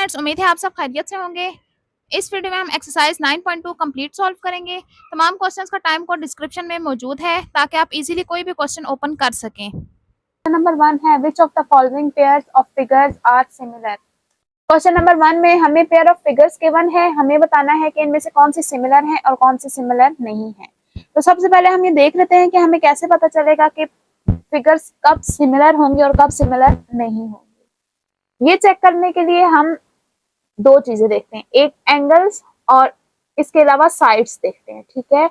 Students, उम्मीद है आप सब खैरियत से होंगे। इस वीडियो में हम एक्सरसाइज 9.2 कंप्लीट सॉल्व करेंगे। तमाम क्वेश्चंस का टाइम कोड डिस्क्रिप्शन में मौजूद है ताकि आप इजीली कोई भी क्वेश्चन ओपन कर सकें। नंबर 1 है which of the following pairs of figures are similar. Question number 1 में हमें पेयर ऑफ फिगर्स गिवन है, हमें बताना है कि इनमें से कौन सी सिमिलर है और कौन सी सिमिलर नहीं है। तो सबसे पहले हम ये देख लेते हैं कि हमें कैसे पता चलेगा कि फिगर्स कब सिमिलर होंगे और कब सिमिलर नहीं होंगे। ये चेक करने के लिए हम दो चीजें देखते हैं, एक एंगल्स और इसके अलावा साइड्स देखते हैं। ठीक है,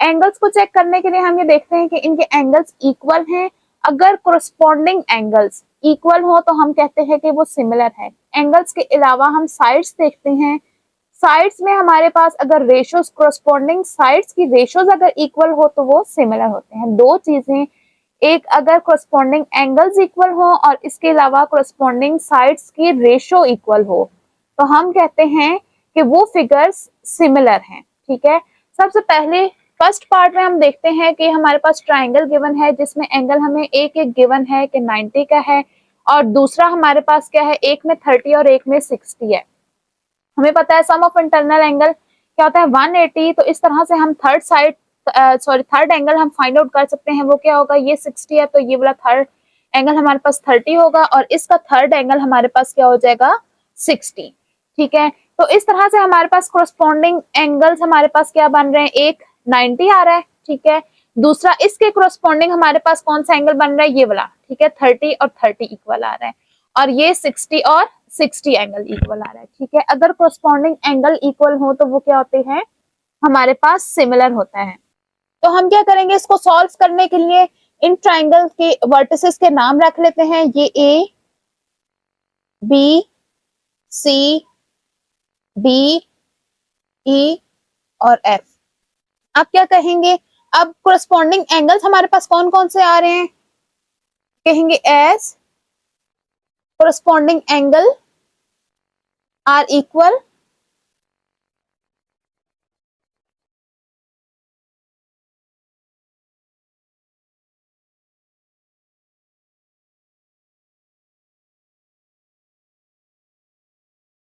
एंगल्स को चेक करने के लिए हम ये देखते हैं कि इनके एंगल्स इक्वल हैं। अगर कोरस्पॉन्डिंग एंगल्स इक्वल हो तो हम कहते हैं कि वो सिमिलर है। एंगल्स के अलावा हम साइड्स देखते हैं। साइड्स में हमारे पास अगर रेशियोज कोरस्पॉन्डिंग साइड्स की रेशियोज अगर इक्वल हो तो वो सिमिलर होते हैं। दो चीजें, एक अगर कोरस्पॉन्डिंग एंगल्स इक्वल हो और इसके अलावा कोरस्पॉन्डिंग साइड्स की रेशियो इक्वल हो तो हम कहते हैं कि वो फिगर्स सिमिलर हैं। ठीक है, सबसे पहले फर्स्ट पार्ट में हम देखते हैं कि हमारे पास ट्राइंगल गिवन है जिसमें एंगल हमें एक एक गिवन है कि 90 का है और दूसरा हमारे पास क्या है, एक में 30 और एक में 60 है। हमें पता है सम ऑफ इंटरनल एंगल क्या होता है 180। तो इस तरह से हम थर्ड एंगल हम फाइंड आउट कर सकते हैं। वो क्या होगा, ये 60 है तो ये वाला थर्ड एंगल हमारे पास 30 होगा और इसका थर्ड एंगल हमारे पास क्या हो जाएगा 60। ठीक है, तो इस तरह से हमारे पास कोरस्पॉन्डिंग एंगल्स हमारे पास क्या बन रहे हैं, एक 90 आ रहा है। ठीक है, दूसरा इसके कोरस्पॉन्डिंग हमारे पास कौन सा एंगल बन रहा है, ये वाला। ठीक है, 30 और 30 इक्वल आ रहा है और ये 60 और 60 एंगल इक्वल आ रहा है। ठीक है, अगर कोरस्पॉन्डिंग एंगल इक्वल हो तो वो क्या होते हैं, हमारे पास सिमिलर होता है। तो हम क्या करेंगे, इसको सॉल्व करने के लिए इन ट्राइंगल के वर्टिसेस के नाम रख लेते हैं। ये ए, बी, सी, डी, ई और एफ। आप क्या कहेंगे, अब कोरस्पॉन्डिंग एंगल्स हमारे पास कौन कौन से आ रहे हैं, कहेंगे as corresponding angle are equal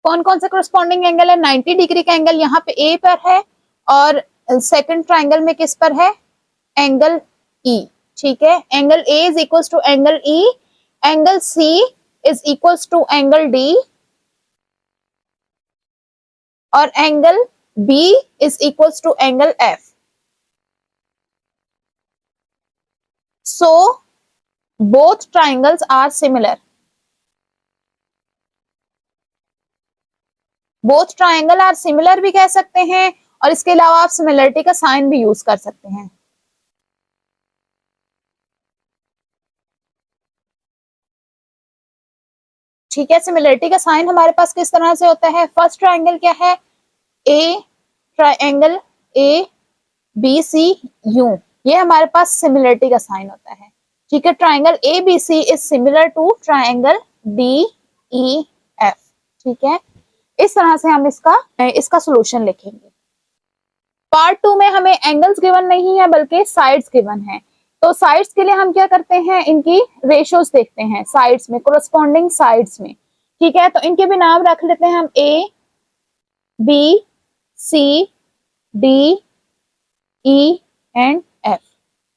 कौन कौन से कोरस्पॉन्डिंग एंगल है, 90 डिग्री का एंगल यहाँ पे ए पर है और सेकंड ट्राइंगल में किस पर है, एंगल ई। ठीक है, angle A is equals to angle E, angle C is equals to angle D और angle B is equals to angle F. So both triangles are similar. Both triangle are similar भी कह सकते हैं और इसके अलावा आप सिमिलरिटी का साइन भी यूज कर सकते हैं। ठीक है, सिमिलरिटी का साइन हमारे पास किस तरह से होता है, फर्स्ट ट्राइंगल क्या है, a triangle A B C यू, ये हमारे पास सिमिलरिटी का साइन होता है। ठीक है, triangle A B C is similar to triangle D E F. ठीक है, इस तरह से हम इसका सॉल्यूशन लिखेंगे। पार्ट 2 में हमें एंगल्स गिवन नहीं है बल्कि साइड्स गिवन है। तो साइड्स के लिए हम क्या करते हैं, इनकी रेशियोज देखते हैं साइड्स में, कोरस्पॉन्डिंग साइड्स में। ठीक है, तो इनके भी नाम रख लेते हैं हम A, B, C, D, E and F.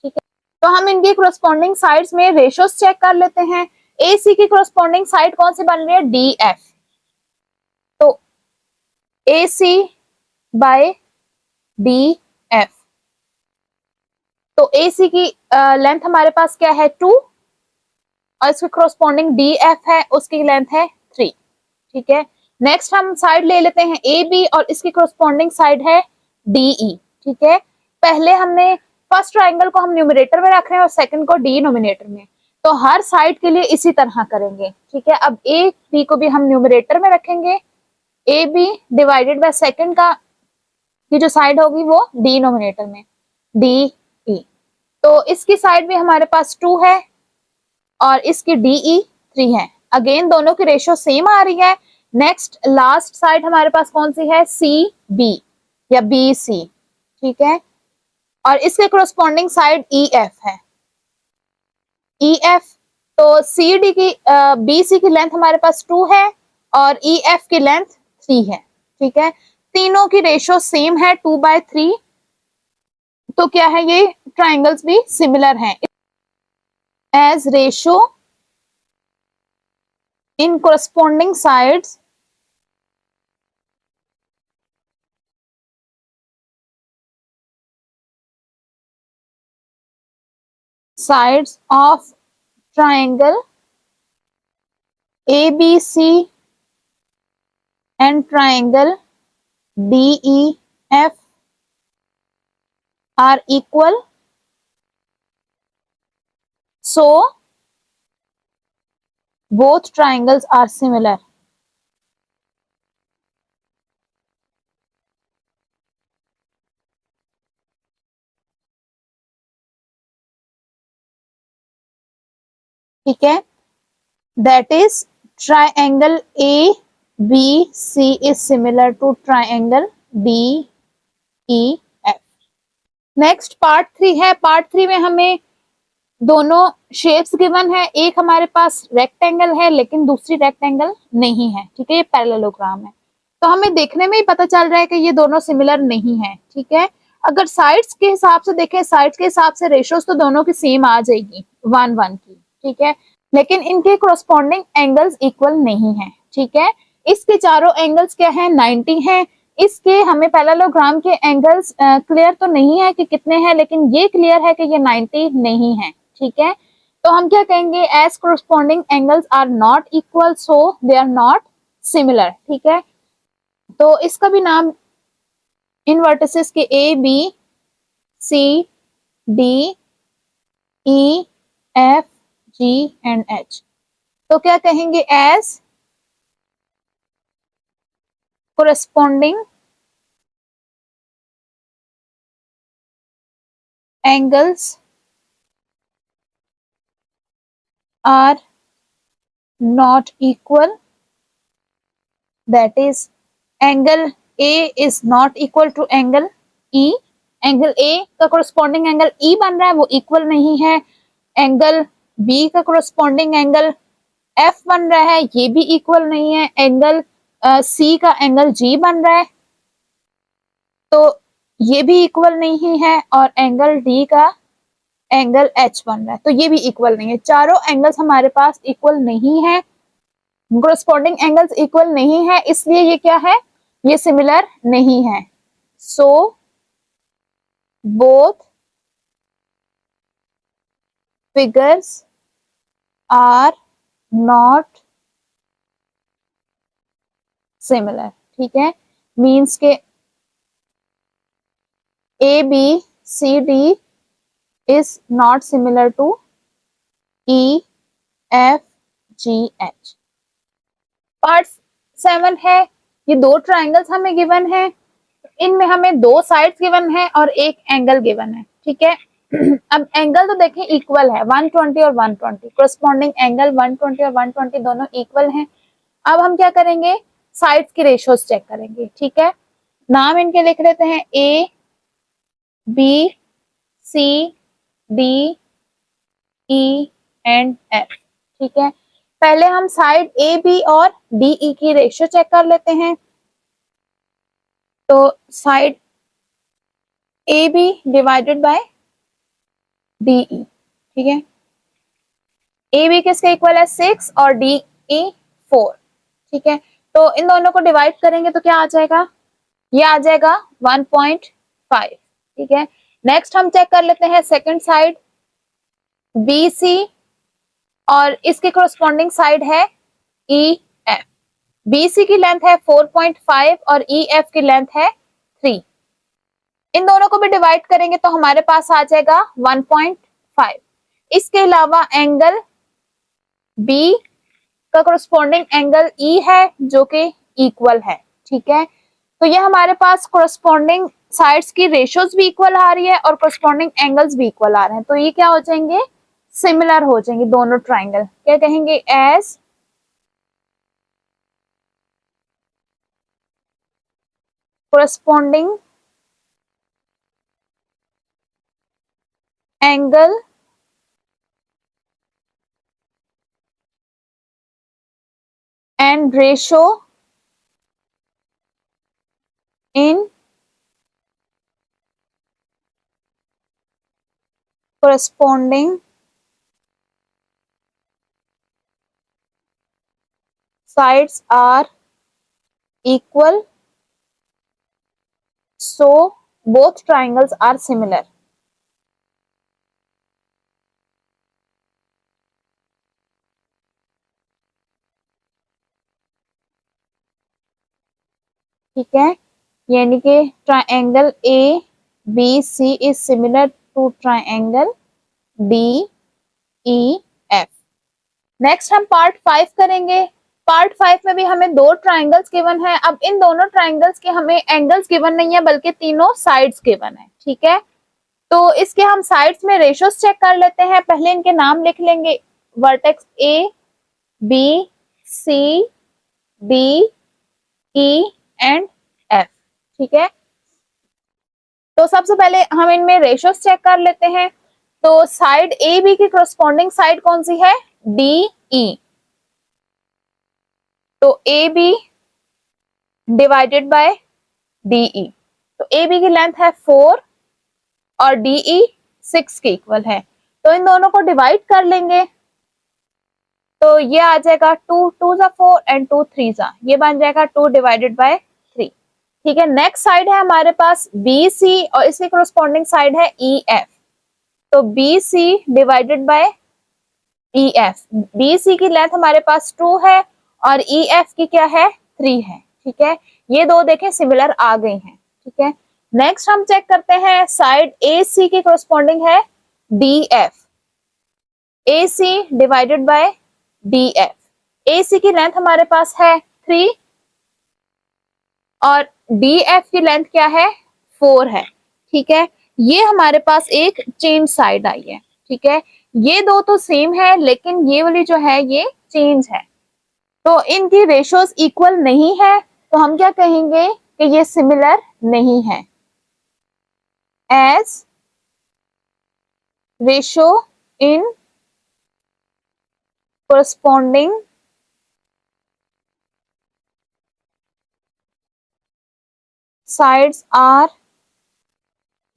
ठीक है, तो हम इनकी कोरस्पॉन्डिंग साइड्स में रेशियोज चेक कर लेते हैं। ए सी की कोरस्पॉन्डिंग साइड कौन सी बन रही है, डी एफ। तो ए सी बाय डी एफ, तो ए सी की लेंथ हमारे पास क्या है 2 और इसकी कोरस्पॉन्डिंग डी एफ है, उसकी लेंथ है 3। ठीक है, नेक्स्ट हम साइड ले लेते हैं ए बी और इसकी कोरस्पॉन्डिंग साइड है डी ई। ठीक है, पहले हमने फर्स्ट ट्राइंगल को हम न्यूमरेटर में रख रहे हैं और सेकंड को डिनोमिनेटर में, तो हर साइड के लिए इसी तरह करेंगे। ठीक है, अब ए बी को भी हम न्यूमरेटर में रखेंगे, A B divided by second का की जो साइड होगी वो डिनोमिनेटर में डी ई। तो इसकी साइड भी हमारे पास 2 है और इसकी डीई 3 है। अगेन दोनों की रेशियो सेम आ रही है। नेक्स्ट लास्ट साइड हमारे पास कौन सी है, सी बी या बी सी। ठीक है, और इसके कोरस्पॉन्डिंग साइड ई एफ है, ई एफ। तो सी डी की बी सी की लेंथ हमारे पास 2 है और ई एफ की लेंथ 3 है, ठीक है। तीनों की रेशियो सेम है 2/3, तो क्या है, ये ट्राइंगल्स भी सिमिलर हैं। As ratio in corresponding sides of triangle ABC and triangle DEF are equal, so both triangles are similar. ठीक है, that is triangle ABC is similar to triangle DEF. Next part 3 है। Part 3 में हमें दोनों shapes given है, एक हमारे पास rectangle है लेकिन दूसरी रेक्टेंगल नहीं है, ठीक है, ये पैरेललोग्राम है। तो हमें देखने में ही पता चल रहा है कि ये दोनों सिमिलर नहीं है, ठीक है। अगर साइड्स के हिसाब से देखें, साइड्स के हिसाब से रेशियोज तो दोनों की सेम आ जाएगी 1:1 की, ठीक है, लेकिन इनके कोरस्पॉन्डिंग एंगल्स इक्वल नहीं है, ठीक है। इसके चारों एंगल्स क्या है, 90 हैं। इसके हमें पैरेललोग्राम के एंगल्स क्लियर तो नहीं है कि कितने हैं, लेकिन ये क्लियर है कि ये 90 नहीं है, ठीक है। तो हम क्या कहेंगे, as corresponding angles are not equal so they are not similar, ठीक है। तो इसका भी नाम इन वर्टिसेस के A B C D E F G and H, तो क्या कहेंगे, as corresponding angles are not equal, that is angle A is not equal to angle E, angle A का कोरस्पॉन्डिंग एंगल E बन रहा है, वो equal नहीं है। एंगल B का कोरस्पॉन्डिंग एंगल F बन रहा है, ये भी इक्वल नहीं है। एंगल C का एंगल G बन रहा है, तो ये भी इक्वल नहीं है। और एंगल D का एंगल H बन रहा है, तो ये भी इक्वल नहीं है। चारों एंगल्स हमारे पास इक्वल नहीं है, कोरस्पॉन्डिंग एंगल्स इक्वल नहीं है, इसलिए ये क्या है, ये सिमिलर नहीं है। So both figures are not similar, ठीक है। मीन्स के A B C D is not similar to E F G H. Part 7 है, ये दो ट्राइंगल्स हमें गिवन है, इनमें हमें दो साइड्स गिवन है और एक एंगल गिवन है, ठीक है। अब एंगल तो देखें इक्वल है, 120 और 120, कोरस्पॉन्डिंग एंगल 120 और 120 दोनों इक्वल हैं। अब हम क्या करेंगे, साइड्स की रेशियोज चेक करेंगे, ठीक है। नाम इनके लिख लेते हैं, A B C D E and F, ठीक है। पहले हम साइड ए बी और डी ई की रेशियो चेक कर लेते हैं। तो side A B divided by D E, ठीक है। ए बी किसके इक्वल है, 6 और डी ई 4, ठीक है। तो इन दोनों को डिवाइड करेंगे तो क्या आ जाएगा, ये आ जाएगा 1.5, ठीक है। नेक्स्ट हम चेक कर लेते हैं सेकंड साइड बी सी, और इसके कोरस्पॉन्डिंग साइड है ई एफ। बी सी की लेंथ है 4.5 और ई एफ की लेंथ है 3। इन दोनों को भी डिवाइड करेंगे तो हमारे पास आ जाएगा 1.5। इसके अलावा एंगल बी का कोरस्पॉन्डिंग एंगल ई है जो कि इक्वल है, ठीक है। तो ये हमारे पास कोरस्पॉन्डिंग साइड्स की रेशियोज भी इक्वल आ रही है और कोरस्पॉन्डिंग एंगल्स भी इक्वल आ रहे हैं, तो ये क्या हो जाएंगे, सिमिलर हो जाएंगे दोनों ट्राइंगल। क्या कहेंगे, as corresponding angle and and ratio in corresponding sides are equal, so both triangles are similar. ठीक है, यानी कि triangle A B C is similar to triangle D E F. Next हम पार्ट 5 करेंगे। पार्ट 5 में भी हमें दो ट्राइंगल्स गिवन है। अब इन दोनों ट्राइंगल्स के हमें एंगल्स गिवन नहीं है, बल्कि तीनों साइड्स गिवन है। ठीक है, तो इसके हम साइड्स में रेशियोज चेक कर लेते हैं। पहले इनके नाम लिख लेंगे, vertex A B C D E and F. ठीक है, तो सबसे पहले हम इनमें रेशियोज चेक कर लेते हैं। तो साइड ए बी की corresponding साइड कौन सी है? D E. तो A B divided by D E, तो ए बी की लेंथ है 4 और डी ई 6 के इक्वल है। तो इन दोनों को डिवाइड कर लेंगे, तो ये आ जाएगा 2 2 जा 4 एंड 2 3 जा, ये बन जाएगा 2 डिवाइडेड बाय 3। ठीक है, नेक्स्ट साइड है हमारे पास बी सी और इसकी corresponding साइड है ई एफ। तो B C divided by E F, B C की लेंथ हमारे पास 2 है और ई एफ की क्या है? 3 है। ठीक है, ये दो देखें सिमिलर आ गई हैं। ठीक है, नेक्स्ट हम चेक करते हैं साइड ए सी की corresponding है D F. A C divided by D F, A C की लेंथ हमारे पास है 3 और डी एफ की लेंथ क्या है? 4 है। ठीक है, ये हमारे पास एक चेंज साइड आई है। ठीक है, ये दो तो सेम है, लेकिन ये वाली जो है ये चेंज है, तो इनकी रेशियोज इक्वल नहीं है। तो हम क्या कहेंगे कि ये सिमिलर नहीं है। As ratio in corresponding sides are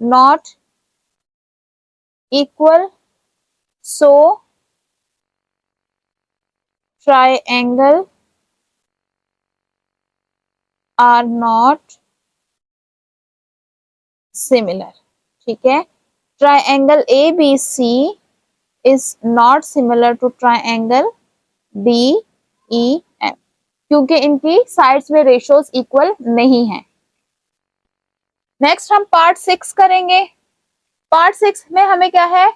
not equal, so triangle are not similar। ठीक है, triangle ABC is not similar to triangle DEF क्योंकि इनकी साइड्स में रेशियोज इक्वल नहीं है। नेक्स्ट हम पार्ट 6 करेंगे। पार्ट 6 में हमें क्या है?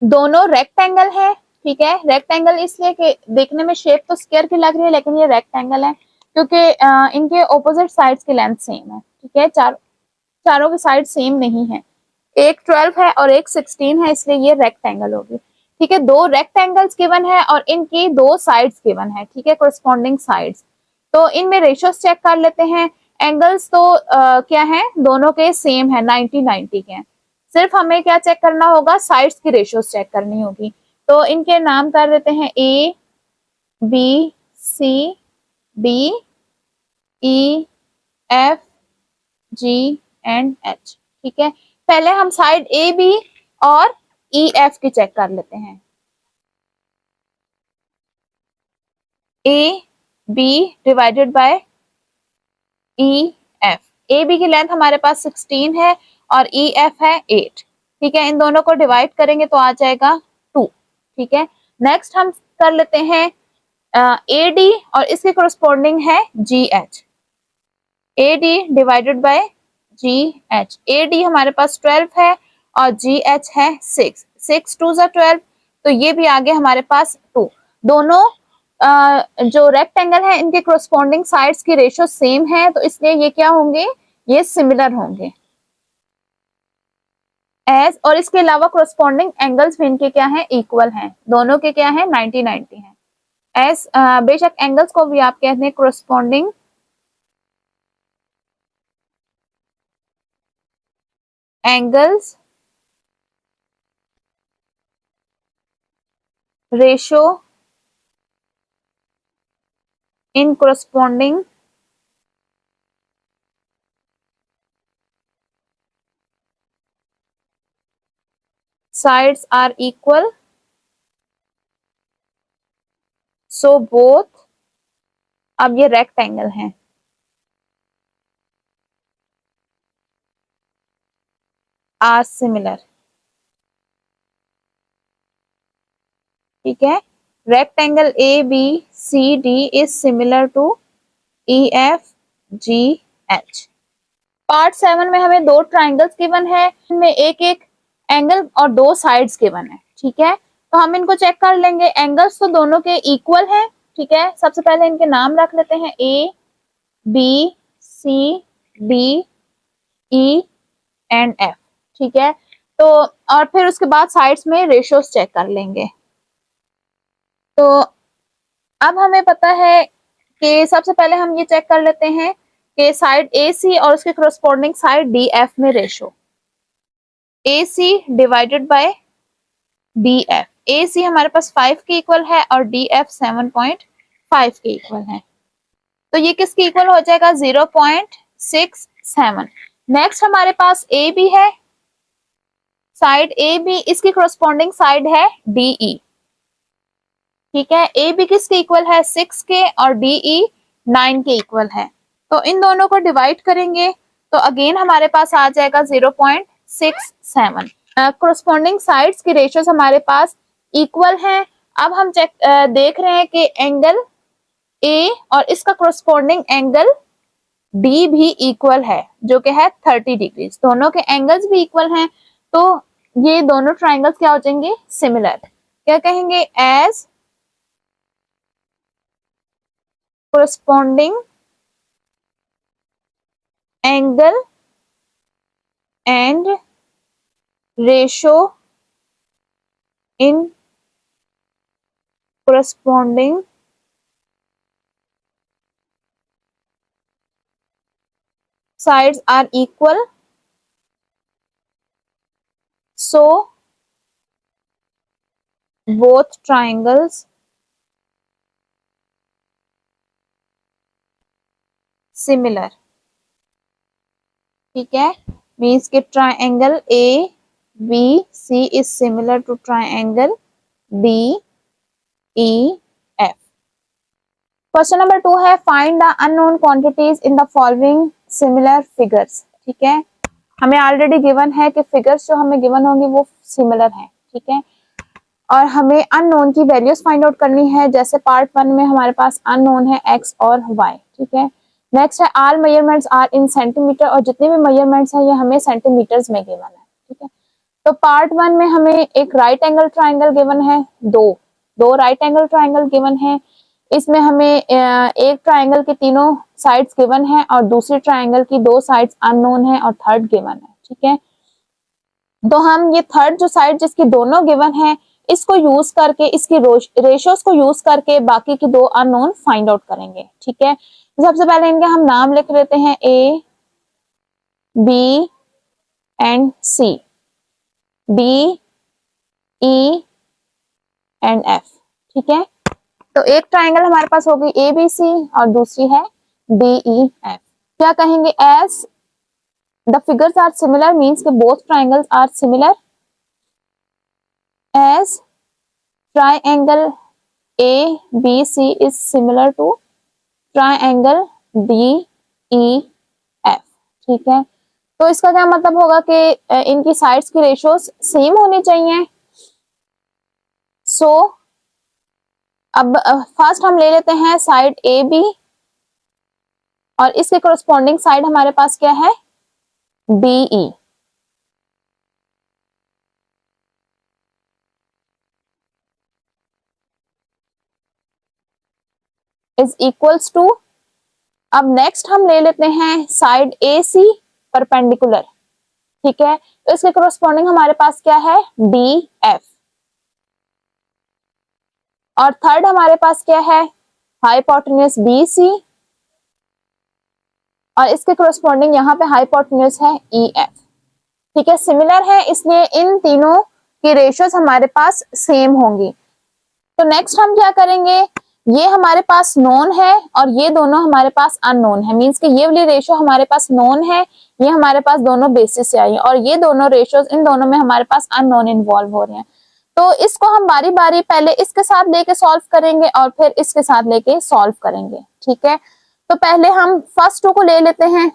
दोनों रेक्टेंगल है। ठीक है, रेक्टेंगल इसलिए कि देखने में शेप तो स्क्वायर की लग रही है, लेकिन ये रेक्टेंगल है क्योंकि इनके ऑपोजिट साइड्स की लेंथ सेम है। ठीक है, चारों की साइड सेम नहीं है, एक 12 है और एक 16 है, इसलिए ये रेक्टेंगल होगी। ठीक है, दो रेक्टेंगल्स गिवन है और इनकी दो साइड्स गिवन है। ठीक है, corresponding साइड्स, तो इनमें रेशियोज चेक कर लेते हैं। एंगल्स तो क्या है? दोनों के सेम है, 90 90 के हैं। सिर्फ हमें क्या चेक करना होगा? साइड्स की रेशियोज चेक करनी होगी। तो इनके नाम कर देते हैं A B C D E F G and H. ठीक है, पहले हम साइड ए बी और ई एफ की चेक कर लेते हैं। A B divided by E F, A B की लेंथ हमारे पास 16 है और ई एफ है 8। ठीक है, इन दोनों को डिवाइड करेंगे तो आ जाएगा 2। ठीक है, नेक्स्ट हम कर लेते हैं ए डी और इसके corresponding है जी H. A D divided bye ji H, A D हमारे पास 12 है और जी एच है 6, 6 2 जा 12, तो ये भी आ गया हमारे पास 2। दोनों जो रेक्टेंगल है इनके corresponding साइड्स की रेशियो सेम है, तो इसलिए ये क्या होंगे? ये सिमिलर होंगे। एज और इसके अलावा corresponding एंगल्स भी इनके क्या है? इक्वल हैं, दोनों के क्या है? 90 90 हैं। एज बेशक एंगल्स को भी आप कहते हैं corresponding angles ratio in corresponding sides are equal, so both, अब ये रेक्टेंगल है, आर सिमिलर, ठीक है। Rectangle A B C D is similar to E F G H. Part 7 में हमें दो ट्राइंगल्स गिवन है, इनमें एक एक एंगल और दो साइड्स गिवन है, ठीक है। तो हम इनको चेक कर लेंगे। एंगल्स तो दोनों के इक्वल हैं, ठीक है। सबसे पहले इनके नाम रख लेते हैं, A B C D E and F, ठीक है। तो और फिर उसके बाद साइड्स में रेशियोज चेक कर लेंगे। तो अब हमें पता है कि सबसे पहले हम ये चेक कर लेते हैं कि साइड ए सी और उसके corresponding साइड डी एफ में ratio, A C divided by D F. A C हमारे पास 5 के इक्वल है और डी एफ 7.5 के इक्वल है, तो ये किसके इक्वल हो जाएगा, 0.67। नेक्स्ट हमारे पास ए बी है, साइड ए बी, इसकी corresponding साइड है डी ई, ठीक है। ए बी किसके इक्वल है, 6 के, और डी ई 9 के इक्वल है। तो इन दोनों को डिवाइड करेंगे तो अगेन हमारे पास आ जाएगा 0.67। corresponding साइड्स की रेशियोज हमारे पास इक्वल हैं। अब हम देख रहे हैं कि एंगल ए और इसका corresponding एंगल डी भी इक्वल है, जो कि है 30 डिग्री। दोनों के एंगल्स भी इक्वल हैं, तो ये दोनों ट्राइंगल्स क्या हो जाएंगे, सिमिलर। क्या कहेंगे, as corresponding angle and ratio in corresponding sides are equal, so both triangles similar, ठीक है। मीन्स कि triangle A B C is similar to triangle D E F. Question number 2 है, find the unknown quantities in the following similar figures, ठीक है। हमें already given है कि figures जो हमें गिवन होंगी वो सिमिलर हैं, ठीक है। और हमें अननोन की वैल्यूज फाइंड आउट करनी है। जैसे पार्ट 1 में हमारे पास अननोन है एक्स और वाई, ठीक है। नेक्स्ट है all measurements are in centimetre, और जितने भी मेजरमेंट्स हैं ये हमें सेंटीमीटर्स में गिवन है, ठीक है। तो पार्ट 1 में हमें एक राइट एंगल ट्राइंगल गिवन है, दो राइट एंगल ट्राइंगल गिवन है। इसमें हमें एक ट्राइंगल के तीनों साइड्स गिवन है और दूसरी ट्राइंगल की दो साइड्स अननोन है और थर्ड गिवन है, ठीक है। तो हम ये थर्ड जो साइड जिसकी दोनों गिवन है, इसको यूज करके, इसकी रेशियोज को यूज करके बाकी की दो अननोन फाइंड आउट करेंगे, ठीक है। सबसे पहले इनके हम नाम लिख लेते हैं, A B and C, D E and F, ठीक है। तो एक ट्राइंगल हमारे पास होगी ए बी सी और दूसरी है डी ई एफ। क्या कहेंगे, as the figures are similar means के both triangles are similar, as triangle A B C is similar to triangle D E F, ठीक है। तो इसका क्या मतलब होगा कि इनकी साइड्स की रेशियोज सेम होनी चाहिए। सो अब फर्स्ट हम ले लेते हैं साइड ए बी और इसके कोरस्पॉन्डिंग साइड हमारे पास क्या है, D E. Is equals to, अब नेक्स्ट हम ले लेते हैं साइड ए सी परपेंडिकुलर, ठीक है। तो इसके कोरस्पॉन्डिंग हमारे पास क्या है, डी एफ। और थर्ड हमारे पास क्या है, हाइपोटेन्यूज बी सी और इसके कोरस्पॉन्डिंग यहाँ पे हाइपोटेन्यूज है ई एफ, ठीक है। सिमिलर है इसलिए इन तीनों की रेशियोज हमारे पास सेम होंगी। तो नेक्स्ट हम क्या करेंगे, ये हमारे पास नोन है और ये दोनों हमारे पास अननोन है, मींस कि ये वाली रेशियो हमारे पास नोन है, ये हमारे पास दोनों बेसिस से आई है, और ये दोनों रेशियोज इन दोनों में हमारे पास अननोन इन्वॉल्व हो रहे हैं। तो इसको हम बारी बारी पहले इसके साथ लेके सॉल्व करेंगे और फिर इसके साथ लेके सॉल्व करेंगे, ठीक है। तो पहले हम फर्स्ट टू को ले लेते हैं।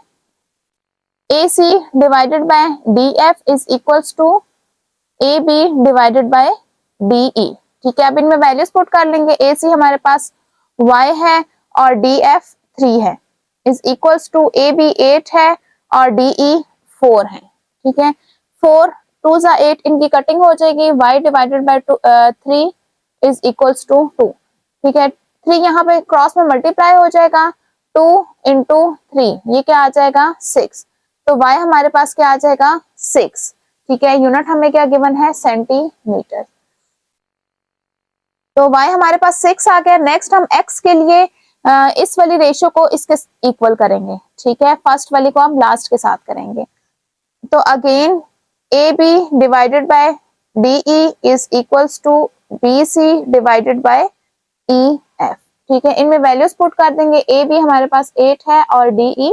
AC divided by DF is equals to AB divided by DE, ठीक है। अब इनमें वैल्यूज पुट कर लेंगे। AC हमारे पास y है और DF 3 है, इज इक्वल्स टू AB 8 है और DE 4 है, ठीक है। 4 2 जा 8, इनकी कटिंग हो जाएगी। y divided by 3 is equals to 2, ठीक है। 3 यहाँ पे क्रॉस में मल्टीप्लाई हो जाएगा, 2 इंटू 3 ये क्या आ जाएगा 6, तो y हमारे पास क्या आ जाएगा 6, ठीक है। यूनिट हमें क्या गिवन है सेंटीमीटर, तो y हमारे पास 6 आ गया। नेक्स्ट हम x के लिए इस वाली रेशियो को इसके इक्वल करेंगे, ठीक है। फर्स्ट वाली को हम लास्ट के साथ करेंगे। तो again AB divided by DE is equals to BC divided by EF, ठीक है। इनमें वैल्यूज पुट कर देंगे। AB हमारे पास 8 है और DE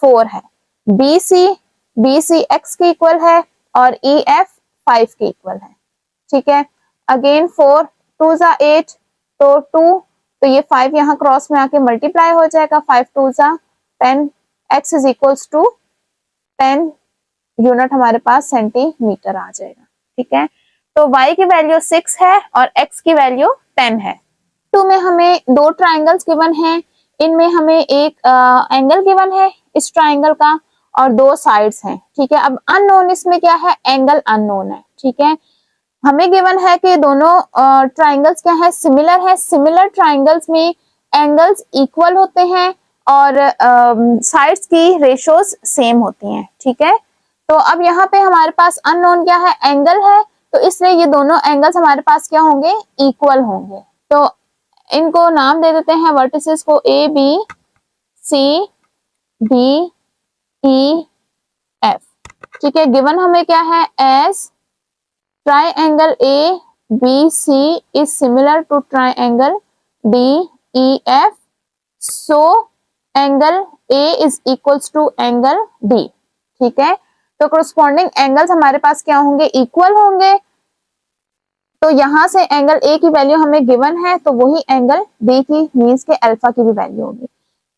4 है। BC x के इक्वल है और EF 5 के इक्वल है, ठीक है। अगेन 4 2 जा 8, तो 2, तो ये 5 यहाँ क्रॉस में आके मल्टीप्लाई हो जाएगा, 5 2 जा 10, x is equals to 10, unit हमारे पास सेंटीमीटर आ जाएगा, ठीक है। तो y की वैल्यू 6 है और x की वैल्यू 10 है। तो में हमें दो ट्राइंगल्स गिवन हैं, इनमें हमें एक एंगल गिवन है इस ट्राइंगल का और दो साइड्स हैं, ठीक है। अब अननोन इसमें क्या है, एंगल अननोन है, ठीक है। हमें गिवन है कि दोनों ट्राइंगल्स क्या है, सिमिलर है। सिमिलर ट्राइंगल्स में एंगल्स इक्वल होते हैं और साइड्स की रेशियोज सेम होती हैं, ठीक है। तो अब यहाँ पे हमारे पास अननोन क्या है, एंगल है, तो इसलिए ये दोनों एंगल्स हमारे पास क्या होंगे, इक्वल होंगे। तो इनको नाम दे देते हैं वर्टिसेस को ABCDEF, ठीक है। गिवन हमें क्या है, as triangle ABC is similar to triangle DEF, so angle A is equals to angle D, ठीक है। तो कोरस्पॉन्डिंग एंगल्स हमारे पास क्या होंगे, इक्वल होंगे। तो यहां से एंगल A की वैल्यू हमें गिवन है, तो वही एंगल B की मींस के अल्फा की भी वैल्यू होगी।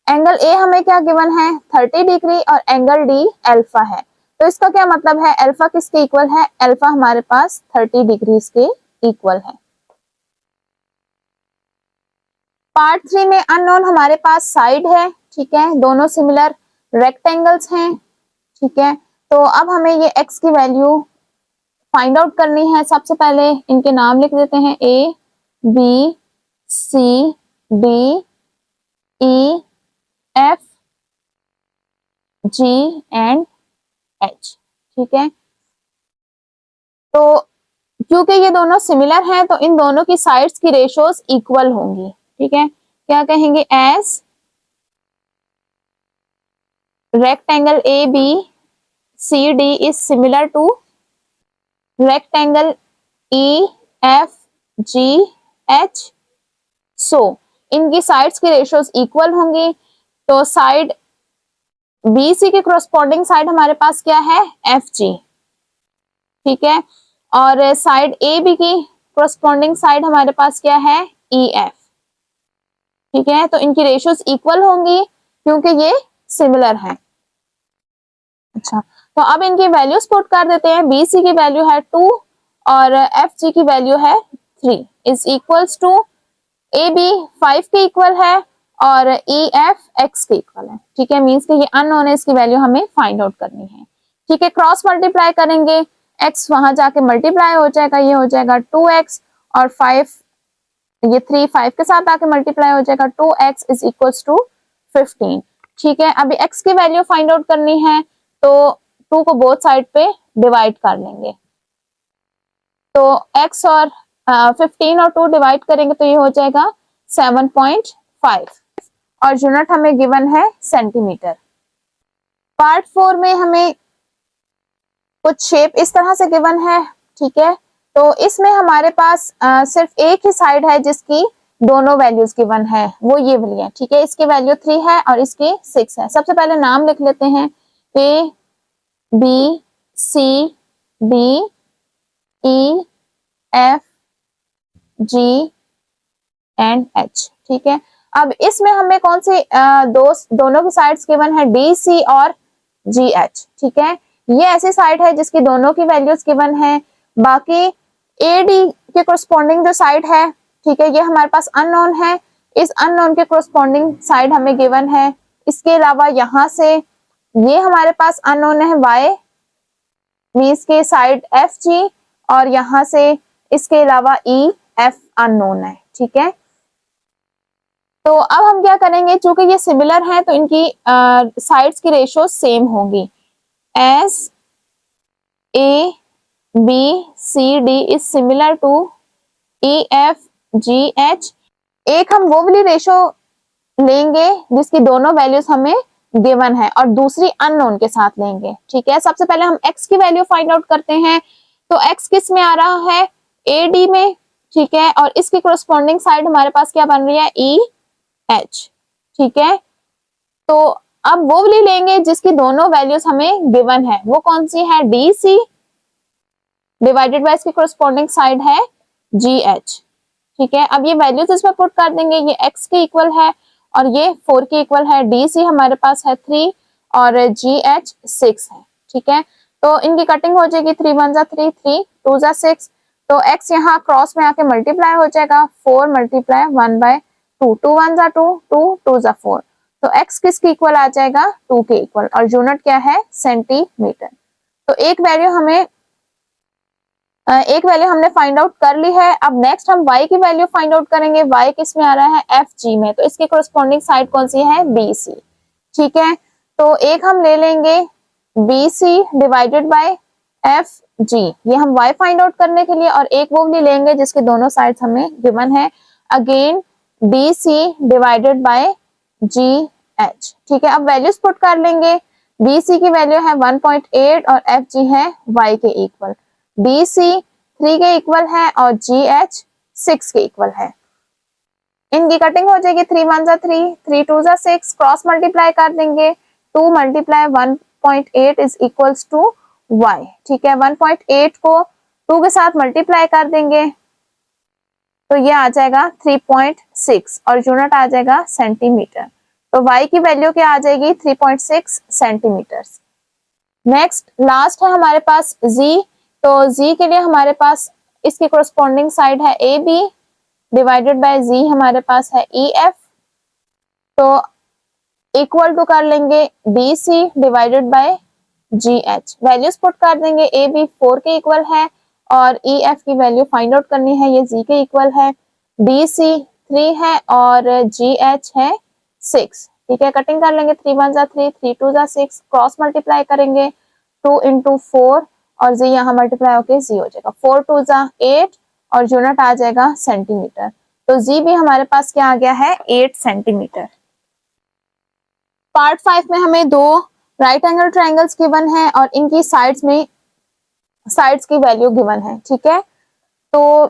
एंगल A हमें क्या गिवन है 30 डिग्री और एंगल D अल्फा है, तो इसका क्या मतलब है, अल्फा किसके इक्वल है, अल्फा हमारे पास 30 डिग्री के इक्वल है। पार्ट 3 में अननोन हमारे पास साइड है, ठीक है। दोनों सिमिलर रेक्टेंगल्स हैं, ठीक है। तो अब हमें ये x की वैल्यू फाइंड आउट करनी है। सबसे पहले इनके नाम लिख देते हैं, A B C D E F G and H, ठीक है। तो क्योंकि ये दोनों सिमिलर हैं तो इन दोनों की साइड्स की रेशियोज इक्वल होंगी, ठीक है। क्या कहेंगे, as rectangle ABCD is similar to rectangle EFGH, so इनकी साइड्स की रेशियोज इक्वल होंगी। तो साइड BC के कोरस्पॉन्डिंग साइड हमारे पास क्या है, FG, ठीक है। और साइड AB की कोरस्पॉन्डिंग साइड हमारे पास क्या है, EF, ठीक है। तो इनकी रेशियोज इक्वल होंगी क्योंकि ये सिमिलर है। अच्छा, तो अब इनकी वैल्यूज पुट कर देते हैं। BC की वैल्यू है 2 और FG की वैल्यू है 3, इज इक्वल्स टू AB 5 के इक्वल है और EF x के इक्वल है, ठीक है। मींस कि ये अननोन है, इसकी वैल्यू हमें फाइंड आउट करनी है, ठीक है। क्रॉस मल्टीप्लाई करेंगे, x वहां जाके मल्टीप्लाई हो जाएगा, ये हो जाएगा 2x और 5, ये 3 5 के साथ आके मल्टीप्लाई हो जाएगा, 2x इज इक्वल्स टू 15, ठीक है। अभी x की वैल्यू फाइंड आउट करनी है, तो 2 को बोथ साइड पे डिवाइड कर लेंगे। तो x और 15 और 2 डिवाइड करेंगे तो ये हो जाएगा 7.5 और यूनिट हमें गिवन है सेंटीमीटर। पार्ट 4 में हमें कुछ शेप इस तरह से गिवन है, ठीक है। तो इसमें हमारे पास सिर्फ एक ही साइड है जिसकी दोनों वैल्यूज गिवन है वो ये वाली है, ठीक है। इसकी वैल्यू 3 है और इसकी 6 है। सबसे पहले नाम लिख लेते हैं, A B C D E F G and H, ठीक है। अब इसमें हमें कौन सी दोनों की साइड्स गिवन है, D C और G H, ठीक है। ये ऐसी साइड है जिसकी दोनों की वैल्यूज गिवन है। बाकी AD के कोरस्पॉन्डिंग जो साइड है, ठीक है, ये हमारे पास अननोन है। इस अननोन के कोरस्पॉन्डिंग साइड हमें गिवन है। इसके अलावा यहाँ से ये हमारे पास अननोन है Y मीन्स के साइड FG, और यहाँ से इसके अलावा EF अननोन है, ठीक है। तो अब हम क्या करेंगे, चूंकि ये सिमिलर है तो इनकी साइड्स की रेशियो सेम होगी। As A B C D is similar to E F G H। एक हम वो वाली रेशियो लेंगे जिसकी दोनों वैल्यूज हमें गिवन है और दूसरी अननोन के साथ लेंगे, ठीक है। सबसे पहले हम x की वैल्यू फाइंड आउट करते हैं। तो x किस में आ रहा है, AD में, ठीक है, और इसकी कोरस्पॉन्डिंग साइड हमारे पास क्या बन रही है, EH, ठीक है। तो अब वो वाली लेंगे जिसकी दोनों वैल्यूज हमें गिवन है, वो कौन सी है, DC डिवाइडेड बाय इसकी कोरस्पॉन्डिंग साइड है GH, ठीक है। अब ये वैल्यूज इसमें पुट कर देंगे, ये x के इक्वल है और ये 4 के इक्वल है। DC हमारे पास है 3 और GH 6 है, ठीक है। तो इनकी कटिंग हो जाएगी, 3 1 जा 3, 3 2 जा 6। तो x यहाँ क्रॉस में आके मल्टीप्लाई हो जाएगा, 4 मल्टीप्लाई 1 बाय 2, 2 1 जा 2, 2 2 जा 4। तो x किसके इक्वल आ जाएगा, 2 के इक्वल, और यूनिट क्या है, सेंटीमीटर। तो एक वैल्यू हमने फाइंड आउट कर ली है। अब नेक्स्ट हम y की वैल्यू फाइंड आउट करेंगे। y किस में आ रहा है, FG में, तो इसके कोरस्पॉन्डिंग साइड कौन सी है, BC, ठीक है। तो एक हम ले लेंगे BC डिवाइडेड बाय FG, ये हम y फाइंड आउट करने के लिए, और एक वो भी लेंगे जिसके दोनों साइड्स हमें गिवन है, again BC divided bye GH, ठीक है। अब वैल्यूज पुट कर लेंगे। BC की वैल्यू है 1.8 और FG है y के इक्वल। BC 3 के इक्वल है और GH 6 के इक्वल है। इनकी कटिंग हो जाएगी, 3 1 जा 3, 3 2 जा 6, क्रॉस मल्टीप्लाई कर देंगे, 2 multiply 1.8 is equals to y, ठीक है। 1.8 को 2 के साथ मल्टीप्लाई कर देंगे तो ये आ जाएगा 3.6 और यूनिट आ जाएगा सेंटीमीटर। तो y की वैल्यू क्या आ जाएगी, 3.6 सेंटीमीटर। नेक्स्ट लास्ट है हमारे पास z। तो z के लिए हमारे पास इसकी कोरस्पॉन्डिंग साइड है AB डिवाइडेड बाय z हमारे पास है EF। तो इक्वल टू कर लेंगे BC divided bye GH, values put कर देंगे। AB 4 के इक्वल है और EF की वैल्यू फाइंड आउट करनी है, ये z के इक्वल है। BC 3 है और GH है 6, ठीक है। कटिंग कर लेंगे, 3 1 जा 3, 3 2 जा 6, क्रॉस मल्टीप्लाई करेंगे, 2 into 4 और z यहाँ मल्टीप्लाई होके z हो जाएगा, 4 2 जा 8 और यूनिट आ जाएगा सेंटीमीटर। तो z भी हमारे पास क्या आ गया है, 8 सेंटीमीटर। पार्ट 5 में हमें दो राइट एंगल ट्रायंगल्स गिवन है और इनकी साइड्स की वैल्यू गिवन है, ठीक है। तो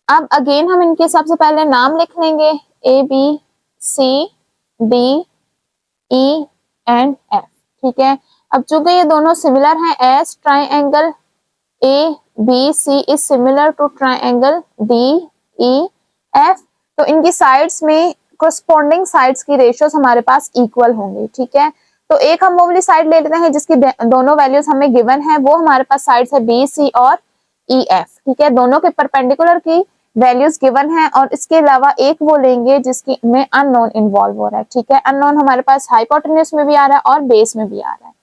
अब अगेन हम इनके सबसे पहले नाम लिख लेंगे, ABCDE एंड F, ठीक है। अब चूंकि ये दोनों सिमिलर हैं, as triangle ABC is similar to triangle DEF, तो इनकी साइड्स में कोरस्पॉन्डिंग साइड्स की रेशियोज हमारे पास इक्वल होंगी, ठीक है। तो एक हम वो वाली साइड ले लेते हैं जिसकी दोनों वैल्यूज हमें गिवन है, वो हमारे पास साइड्स है BC और EF, ठीक है। दोनों के परपेंडिकुलर की वैल्यूज गिवन है और इसके अलावा एक वो लेंगे जिसकी में अननोन इन्वॉल्व हो रहा है, ठीक है। अननोन हमारे पास हाइपोटेन्यूज में भी आ रहा है और बेस में भी आ रहा है।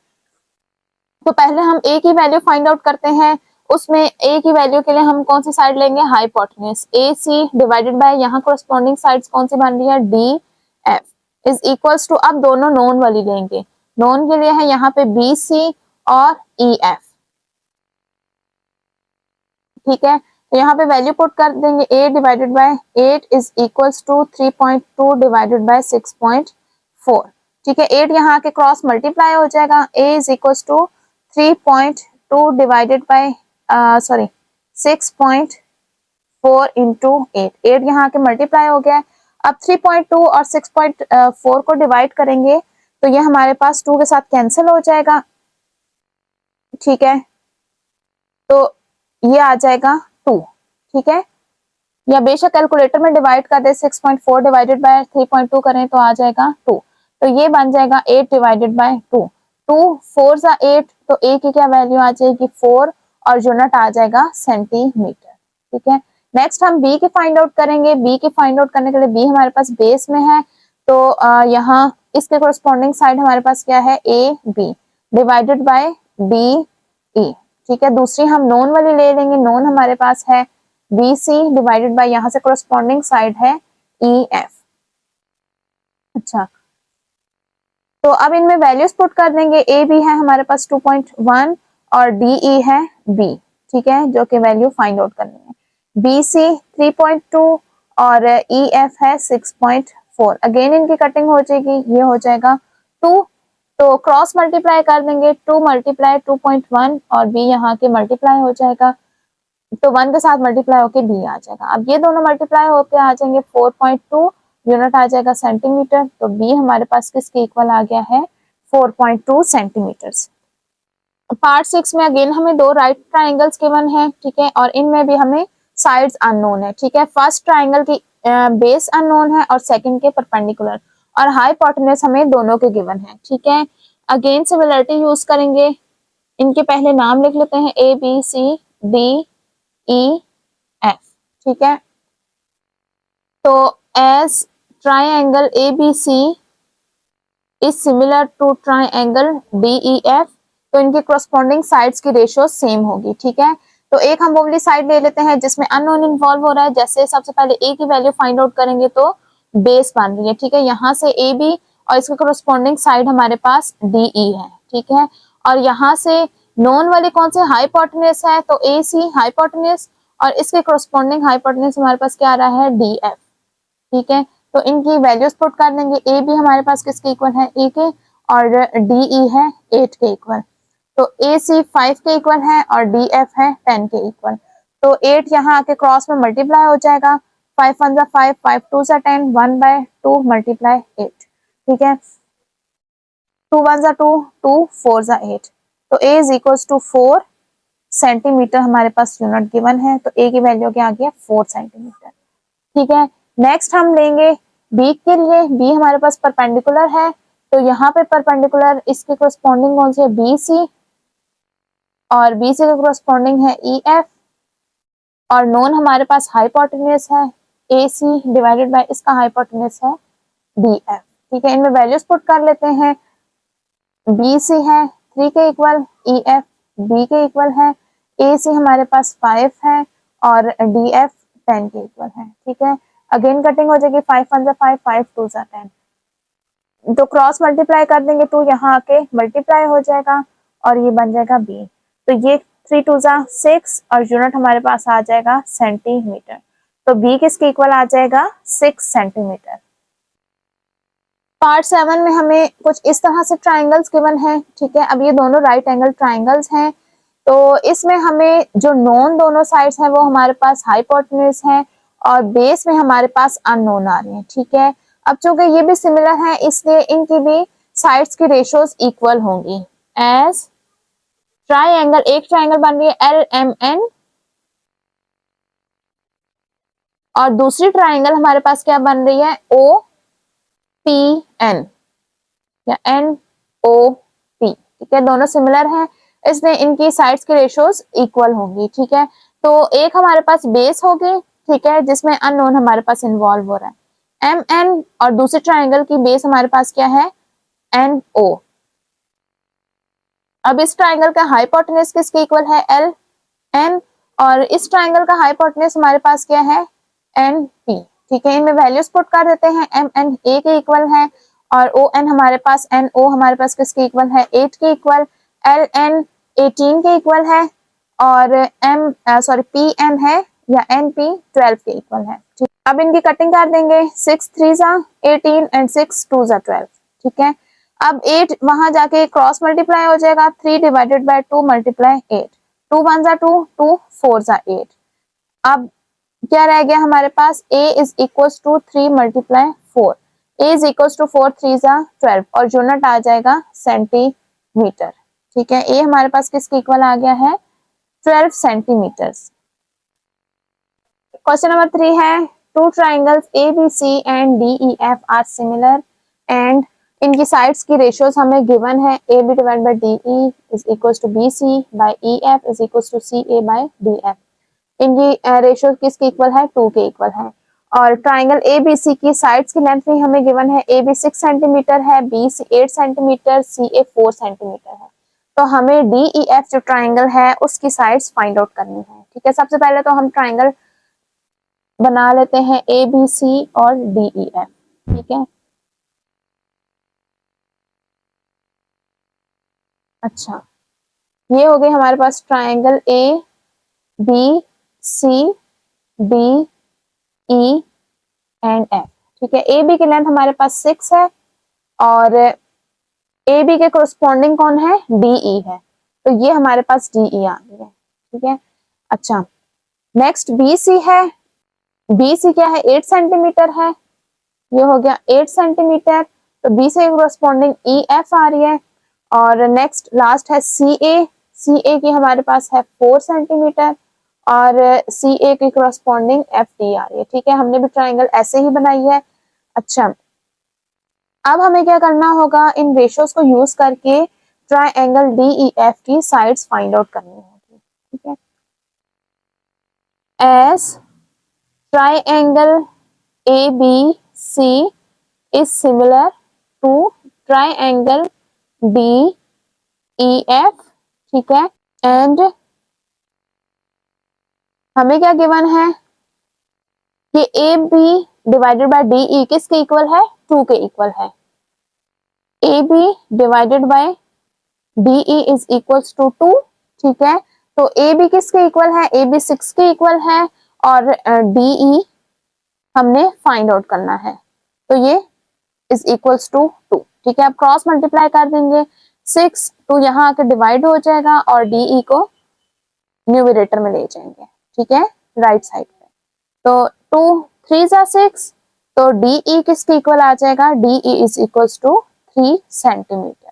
तो पहले हम A की वैल्यू फाइंड आउट करते हैं। उसमें A की वैल्यू के लिए हम कौन सी साइड लेंगे, हाइपोटेन्यूज। AC डिवाइडेड बाय यहाँ कोरस्पॉन्डिंग साइड्स कौन सी बन रही है, DF इज इक्वल्स टू, अब दोनों नोन वाली लेंगे। नोन के लिए है यहाँ पे BC और EF, ठीक है। तो यहाँ पे वैल्यू पुट कर देंगे, 8 divided by 8 is equals to 3.2 divided by 6.4, ठीक है। 8 यहाँ आके क्रॉस मल्टीप्लाई हो जाएगा, A is equals to 3.2 divided by 6.4 4 into 8, 8 यहाँ के मल्टीप्लाई हो गया। अब 3.2 और 6.4 को डिवाइड करेंगे तो ये हमारे पास 2 के साथ कैंसिल हो जाएगा, ठीक है, तो ये आ जाएगा 2, ठीक है, या बेशक कैलकुलेटर में डिवाइड कर दे, 6.4 डिवाइडेड बाय 3.2 करें तो आ जाएगा 2, तो ये बन जाएगा 8 डिवाइडेड बाय 2, 2 4 जा 8, तो ए की क्या वैल्यू आ जाएगी 4 और यूनिट आ जाएगा सेंटीमीटर, ठीक है। नेक्स्ट हम बी की फाइंड आउट करेंगे। बी की फाइंड आउट करने के लिए बी हमारे पास बेस में है, तो यहाँ इसके कोरस्पॉन्डिंग साइड हमारे पास क्या है A B divided by B E, ठीक है। दूसरी हम नोन वाली ले लेंगे, नोन हमारे पास है बी सी डिवाइडेड बाय यहाँ से कोरस्पॉन्डिंग साइड है ई एफ। अच्छा, तो अब इनमें वैल्यूज पुट कर देंगे। ए बी है हमारे पास 2.1 और डी ई है बी, ठीक है, जो कि वैल्यू फाइंड आउट करनी है। बी सी 3.2 और ई एफ है 6.4। अगेन इनकी कटिंग हो जाएगी, ये हो जाएगा 2, तो क्रॉस मल्टीप्लाई कर देंगे, 2 मल्टीप्लाई 2.1 और बी यहाँ के मल्टीप्लाई हो जाएगा, तो 1 के साथ मल्टीप्लाई होके बी आ जाएगा। अब ये दोनों मल्टीप्लाई होके आ जाएंगे 4.2, यूनिट आ जाएगा सेंटीमीटर, तो बी हमारे पास किसके इक्वल आ गया है 4.2 सेंटीमीटर्स। पार्ट 6 में अगेन हमें दो राइट ट्राइंगल्स गिवन है, ठीक है, और इनमें भी हमें साइड्स अननोन है, ठीक है। फर्स्ट ट्राइंगल की बेस अननोन है और सेकंड के परपेंडिकुलर, और हाइपोटेन्यूज हमें दोनों के गिवन है, ठीक है। अगेन सिमिलरिटी यूज करेंगे, इनके पहले नाम लिख लेते हैं A B C D E F, ठीक है। तो as triangle A B C is similar to triangle D E F, तो इनकी कोरस्पॉन्डिंग साइड्स की रेशियो सेम होगी, ठीक है। तो एक हम वो वाली साइड ले लेते हैं जिसमें अननोन इन्वॉल्व हो रहा है, जैसे सबसे पहले ए की वैल्यू फाइंड आउट करेंगे तो बेस बन रही है, ठीक है, यहाँ से ए बी और इसके कोरस्पॉन्डिंग साइड हमारे पास डी ई है, ठीक है, और यहाँ से नोन वाले कौन से हाइपोटेन्यूज है, तो ए सी हाइपोटेन्यूज और इसके कोरस्पॉन्डिंग हाइपोटेन्यूज हमारे पास क्या आ रहा है डी एफ, ठीक है। तो इनकी वैल्यूज पुट कर देंगे, ए बी हमारे पास किसके इक्वल है ए के और डी ई है 8 के इक्वल, तो ए सी 5 के इक्वल है और डी एफ है 10 के इक्वल, तो 8 यहाँ आके क्रॉस में मल्टीप्लाई हो जाएगा, 5 1 जा 5, 5 2 जा 10, 1/2 मल्टीप्लाई 8, ठीक है, 2 1 जा 2, 2 4 जा 8, तो ए इज इक्वल्स टू 4 सेंटीमीटर हमारे पास यूनिट गिवन है, तो ए की वैल्यू क्या आ गया 4 सेंटीमीटर, ठीक है। नेक्स्ट हम लेंगे बी के लिए, बी हमारे पास परपेंडिकुलर है, तो यहाँ पे परपेंडिकुलर इसके कोरस्पॉन्डिंग कौन सी है बी सी, और बी सी के कोरस्पॉन्डिंग है ई एफ, और नोन हमारे पास हाइपोटेन्यूज है ए सी डिवाइडेड बाय इसका हाइपोटेन्यूज है डी एफ, ठीक है। इनमें वैल्यूज पुट कर लेते हैं, बी सी है 3 के इक्वल, ई एफ बी के इक्वल है, ए सी हमारे पास 5 है और डी एफ 10 के इक्वल है, ठीक है। अगेन कटिंग हो जाएगी, 5 1 जा 5, 5 2 जा 10, तो क्रॉस मल्टीप्लाई कर देंगे तो यहाँ आके मल्टीप्लाई हो जाएगा और ये बन जाएगा बी, तो ये 3 2 जा 6 और यूनिट हमारे पास आ जाएगा सेंटीमीटर, तो बी किसके इक्वल आ जाएगा 6 सेंटीमीटर। पार्ट 7 में हमें कुछ इस तरह से ट्राइंगल्स गिवन है, ठीक है। अब ये दोनों राइट एंगल ट्राइंगल्स हैं, तो इसमें हमें जो नोन दोनों साइड्स हैं वो हमारे पास हाइपोटेन्यूज है और बेस में हमारे पास अननोन आ रहे हैं, ठीक है। अब चूंकि ये भी सिमिलर है इसलिए इनकी भी साइड्स की रेशियोज इक्वल होंगी, एज ट्राइंगल, एक ट्राइंगल बन रही है एल एम एन और दूसरी ट्राइंगल हमारे पास क्या बन रही है ओ पी एन या एन ओ पी, ठीक है, दोनों सिमिलर हैं इसलिए इनकी साइड्स की रेशियोज इक्वल होंगी, ठीक है। तो एक हमारे पास बेस होगी, ठीक है, जिसमें अननोन हमारे पास इन्वॉल्व हो रहा है एम एन, और दूसरे ट्राइंगल की बेस हमारे पास क्या है एन ओ। अब इस ट्राइंगल का हाइपोटेन्यूज किसके इक्वल है एल एन, और इस ट्राइंगल का हाइपोटेन्यूज हमारे पास क्या है एन पी, ठीक है। इनमें वैल्यूज पुट कर देते हैं, एम एन ए के इक्वल है और ओ एन हमारे पास एन ओ हमारे पास किसके इक्वल है 8 के इक्वल, एल एन 18 के इक्वल है और पी एन है या एन पी 12 के इक्वल है, ठीक। अब इनकी कटिंग कर देंगे, 6 3 जा 18 एंड 6 2 जा 12, ठीक है। अब 8 वहां जाके क्रॉस मल्टीप्लाई हो जाएगा, 3 डिवाइडेड बाय 2 मल्टीप्लाई 8, 2 1 जा 2, 2 4 जा 8, अब क्या रह गया हमारे पास, a is equal to 3 multiply 4, a is equal to 4 3 जा 12 और यूनिट आ जाएगा सेंटीमीटर। ठीक है, a हमारे पास किसके इक्वल आ गया है, 12 सेंटीमीटर। क्वेश्चन नंबर 3 है, two triangles ABC and DEF are similar and इनकी साइड्स की रेशियोज हमें गिवन है, AB divide by DE is equal to BC by EF is equal to CA by DF। इनकी ratio किसके equal है, 2 के equal है। और ट्राइंगल ABC की साइड्स की लेंथ भी हमें गिवन है, AB 6 सेंटीमीटर है, BC 8 सेंटीमीटर, CA 4 सेंटीमीटर है। तो हमें DEF जो ट्राइंगल है उसकी साइड्स फाइंड आउट करनी है। ठीक है, सबसे पहले तो हम ट्राइंगल बना लेते हैं ABC और DEF। ठीक है, अच्छा ये हो गई हमारे पास triangle ABC DE and F। ठीक है, AB की लेंथ हमारे पास 6 है और AB के कोरस्पॉन्डिंग कौन है, DE है, तो ये हमारे पास DE आ गई है। ठीक है, अच्छा नेक्स्ट BC है, BC क्या है, 8 सेंटीमीटर है, ये हो गया 8 सेंटीमीटर, तो BC के कोरस्पॉन्डिंग EF आ रही है। और नेक्स्ट लास्ट है CA की हमारे पास है 4 सेंटीमीटर और CA की कोरस्पॉन्डिंग FD आ रही है। ठीक है, हमने भी ट्राइंगल ऐसे ही बनाई है। अच्छा अब हमें क्या करना होगा, इन रेशियोज को यूज करके ट्राइंगल DEF की साइड्स फाइंड आउट करनी होगी। ठीक है, as triangle ABC is similar to triangle DEF। ठीक है, एंड हमें क्या गिवन है कि AB डिवाइडेड बाय DE किसके इक्वल है, 2 के इक्वल है। AB divided by DE is equals to 2। ठीक है, तो AB किसके इक्वल है, AB 6 के इक्वल है और DE हमने फाइंड आउट करना है, तो ये इज इक्वल्स टू 2। ठीक है, अब क्रॉस मल्टीप्लाई कर देंगे, 6 तो यहाँ आके डिवाइड हो जाएगा और DE को न्यूमरेटर में ले जाएंगे। ठीक है, राइट साइड पे, तो 2 3 जा 6, तो DE किसके इक्वल आ जाएगा, DE is equals to 3 centimetre.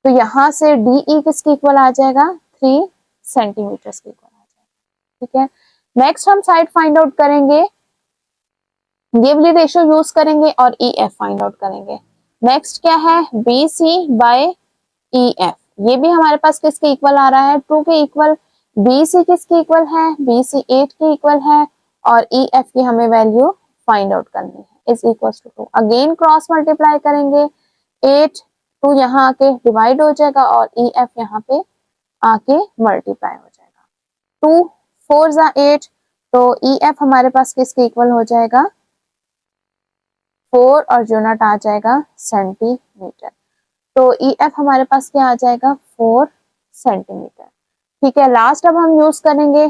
तो यहाँ से DE किसके इक्वल आ जाएगा, 3 सेंटीमीटर के इक्वल आ जाएगा। ठीक है, नेक्स्ट हम साइड फाइंड आउट करेंगे, ये वाली रेशियो यूज करेंगे और EF फाइंड आउट करेंगे। नेक्स्ट क्या है, BC बाय EF, ये भी हमारे पास किसके इक्वल आ रहा है, 2 के इक्वल। BC किसके इक्वल है, BC 8 के इक्वल है और EF की हमें वैल्यू फाइंड आउट करनी है, is equal to 2। Again cross multiply करेंगे, 8 2 यहाँ आके डिवाइड हो जाएगा और EF यहाँ पे आके मल्टीप्लाई हो जाएगा, 2 4 जा 8, तो EF हमारे पास किसके इक्वल हो जाएगा, 4 और यूनिट आ जाएगा सेंटीमीटर। तो EF हमारे पास क्या आ जाएगा, 4 सेंटीमीटर। ठीक है, लास्ट अब हम यूज करेंगे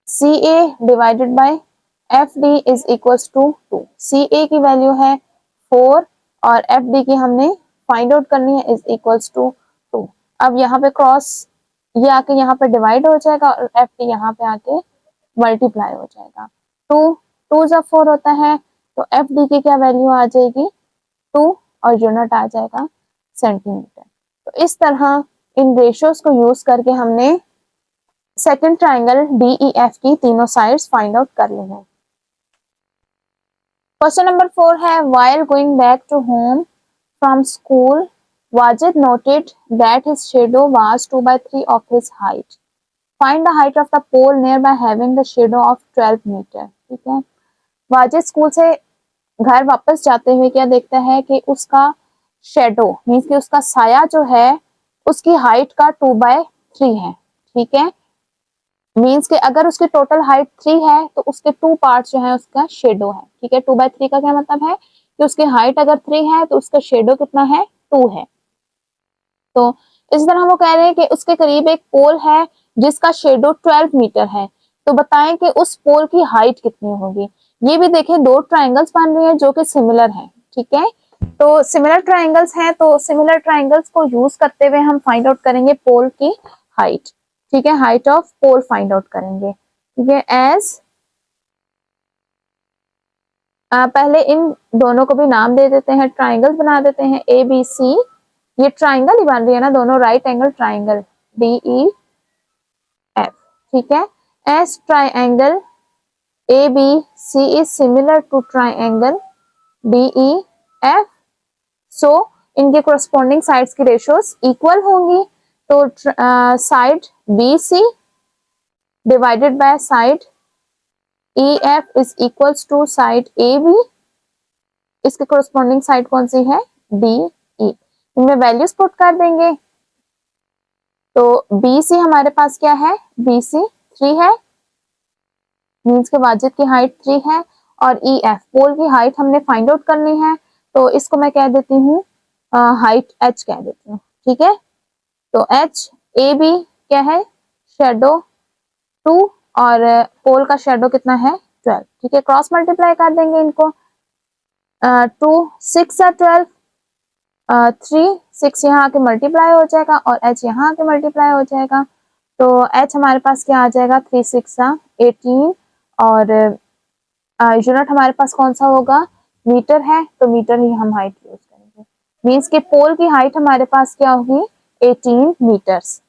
CA divided by FD is equals to 2। CA की वैल्यू है 4 और FD की हमने फाइंड आउट करनी है, इज इक्वल्स टू 2। अब यहाँ पे क्रॉस, ये आके यहाँ पे डिवाइड हो जाएगा और FD यहाँ पे आके मल्टीप्लाई हो जाएगा, 2 2 जा 4 होता है, तो FD की क्या वैल्यू आ जाएगी, 2 और यूनिट आ जाएगा सेंटीमीटर। तो इस तरह इन रेशियोज को यूज करके हमने सेकंड ट्राइंगल DEF की तीनों साइड्स फाइंड आउट कर ली हैं। क्वेश्चन नंबर 4 है, while going back to home from school, Wajid noted that his shadow was 2/3 of his height. Find the height of the pole nearby having the shadow of 12 meter। ठीक है, Wajid school से घर वापस जाते हुए क्या देखता है कि उसका शेडो मीन्स कि उसका साया जो है उसकी हाइट का 2/3 है। ठीक है, मीन्स कि अगर उसकी टोटल हाइट 3 है तो उसके 2 पार्ट जो है उसका शेडो है। ठीक है, 2/3 का क्या मतलब है कि उसकी हाइट अगर 3 है तो उसका शेडो कितना है, 2 है। तो इस तरह वो कह रहे हैं कि उसके करीब एक पोल है जिसका शेडो 12 मीटर है, तो बताएं कि उस पोल की हाइट कितनी होगी। ये भी देखें, 2 ट्राइंगल्स बन रहे हैं जो कि सिमिलर हैं। ठीक है, तो सिमिलर ट्राइंगल्स हैं, तो सिमिलर ट्राइंगल्स को यूज करते हुए हम फाइंड आउट करेंगे पोल की हाइट। ठीक है, height of pole find out करेंगे। ठीक है, एज पहले इन दोनों को भी नाम दे देते हैं, ट्राइंगल बना देते हैं ए बी सी। ये ट्राइंगल ही बन रही है ना, दोनों right angle triangle D E F. ठीक है, as triangle A B C is similar to triangle D E F, so इनके कोरस्पॉन्डिंग साइड्स की रेशियोज इक्वल होंगी। तो side B C divided by side E F is equals to side A B. इसके corresponding side कौन सी है, D ई। इनमें values put कर देंगे। तो बी सी हमारे पास क्या है, बी सी 3 है, मीन्स के वाजिद की हाइट 3 है, और ई एफ पोल की हाइट हमने फाइंड आउट करनी है। तो इसको मैं कह देती हूँ हाइट एच कह देती हूँ। ठीक है, तो एच ए बी क्या है, शेडो 2 और पोल का शेडो कितना है 12। ठीक है, क्रॉस मल्टीप्लाई कर देंगे इनको। 2 6 है 12, 3 6 यहाँ आके मल्टीप्लाई हो जाएगा और एच यहाँ आके मल्टीप्लाई हो जाएगा। तो एच हमारे पास क्या आ जाएगा, 3 6 18, और यूनिट हमारे पास कौन सा होगा, मीटर है, तो मीटर ही हम हाइट यूज करेंगे। मीन्स के पोल की हाइट हमारे पास क्या होगी, 18 मीटर्स।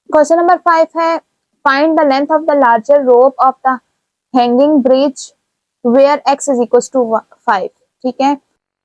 क्वेश्चन नंबर 5 है, find the length of the larger rope of the hanging bridge where x is equal to 5। ठीक है,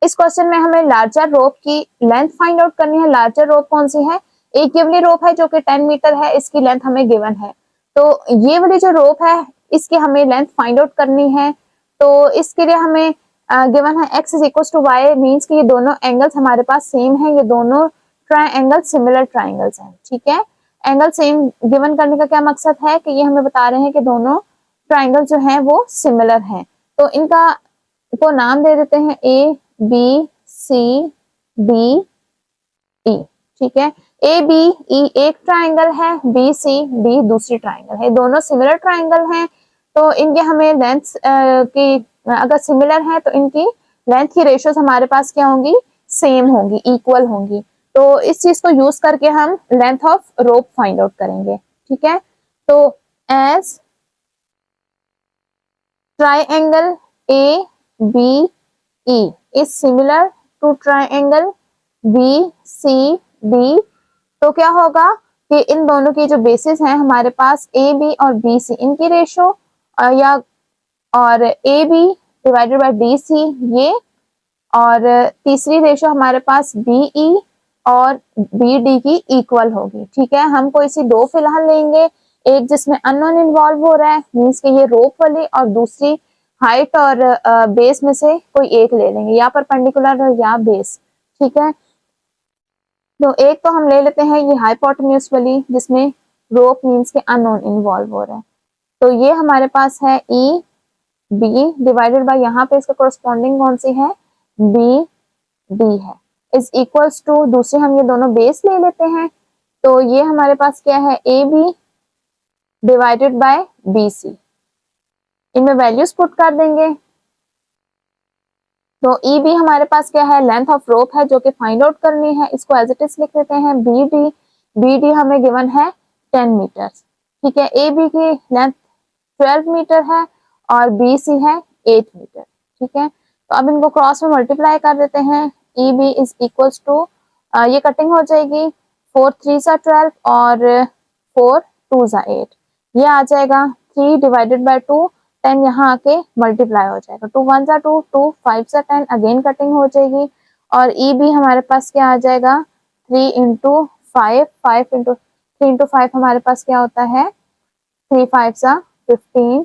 इस क्वेश्चन में हमें लार्जर रोप की लेंथ फाइंड आउट करनी है। लार्जर रोप कौन सी है, एक गिवली रोप है जो कि 10 मीटर है, इसकी लेंथ हमें गिवन है। तो ये वाली जो रोप है इसकी हमें लेंथ फाइंड आउट करनी है। तो इसके लिए हमें गिवन है x is equal to y, means कि ये दोनों एंगल्स हमारे पास सेम है, ये दोनों ट्राइंगल सिमिलर ट्राइंगल्स हैं। ठीक है, एंगल सेम गिवन करने का क्या मकसद है कि ये हमें बता रहे हैं कि दोनों ट्राइंगल जो हैं वो सिमिलर हैं। तो इनका को नाम दे देते हैं A B C D E. ठीक है, ए बी ई एक ट्राइंगल है, बी सी डी दूसरी ट्राइंगल है, दोनों सिमिलर ट्राइंगल हैं। तो इनके हमें लेंथ की अगर सिमिलर है तो इनकी लेंथ की रेशियोज हमारे पास क्या होंगी, सेम होंगी, इक्वल होंगी। तो इस चीज को यूज करके हम length of rope find out करेंगे। ठीक है, तो as triangle A B E is similar to triangle B C D, तो क्या होगा कि इन दोनों की जो बेसिस हैं हमारे पास ए बी और बी सी, इनकी रेशो या और A B divided by D C ये, और तीसरी रेशो हमारे पास बी ई और बी डी की इक्वल होगी। ठीक है, हम कोई सी दो फिलहाल लेंगे, एक जिसमें अननोन इन्वॉल्व हो रहा है, मीन्स कि ये रोप वाली, और दूसरी हाइट और बेस में से कोई एक ले लेंगे, या परपेंडिकुलर या बेस। ठीक है, तो एक तो हम ले लेते हैं ये हाइपोटेन्यूज वाली जिसमें रोप मीन्स के अननोन इन्वॉल्व हो रहा है। तो ये हमारे पास है ई बी डिवाइडेड बाय यहाँ पे इसका कोरस्पॉन्डिंग कौन सी है, बी डी है, इज इक्वल्स टू, दूसरे हम ये दोनों बेस ले लेते हैं। तो ये हमारे पास क्या है, A B divided by B C, इनमें वैल्यूज पुट कर देंगे। तो ई बी हमारे पास क्या है, लेंथ ऑफ रोप है जो कि फाइंड आउट करनी है, इसको एज इट इज लिख देते हैं बी डी हमें गिवन है 10 मीटर। ठीक है, ए बी की लेंथ 12 मीटर है और बी सी है 8 मीटर। ठीक है, तो अब इनको क्रॉस में मल्टीप्लाई कर देते हैं। E B is equals to, ये कटिंग हो जाएगी, 4 3 12 और 4 2 8, ये आ जाएगा 3 डिवाइडेड बाय 2, 10 यहाँ आके मल्टीप्लाई हो जाएगा, 2 1 2 2 5 10, अगेन कटिंग हो जाएगी। और ई बी हमारे पास क्या आ जाएगा, 3 इंटू 5, 5 इंटू 3 इंटू 5 हमारे पास क्या होता है, 3 5 15,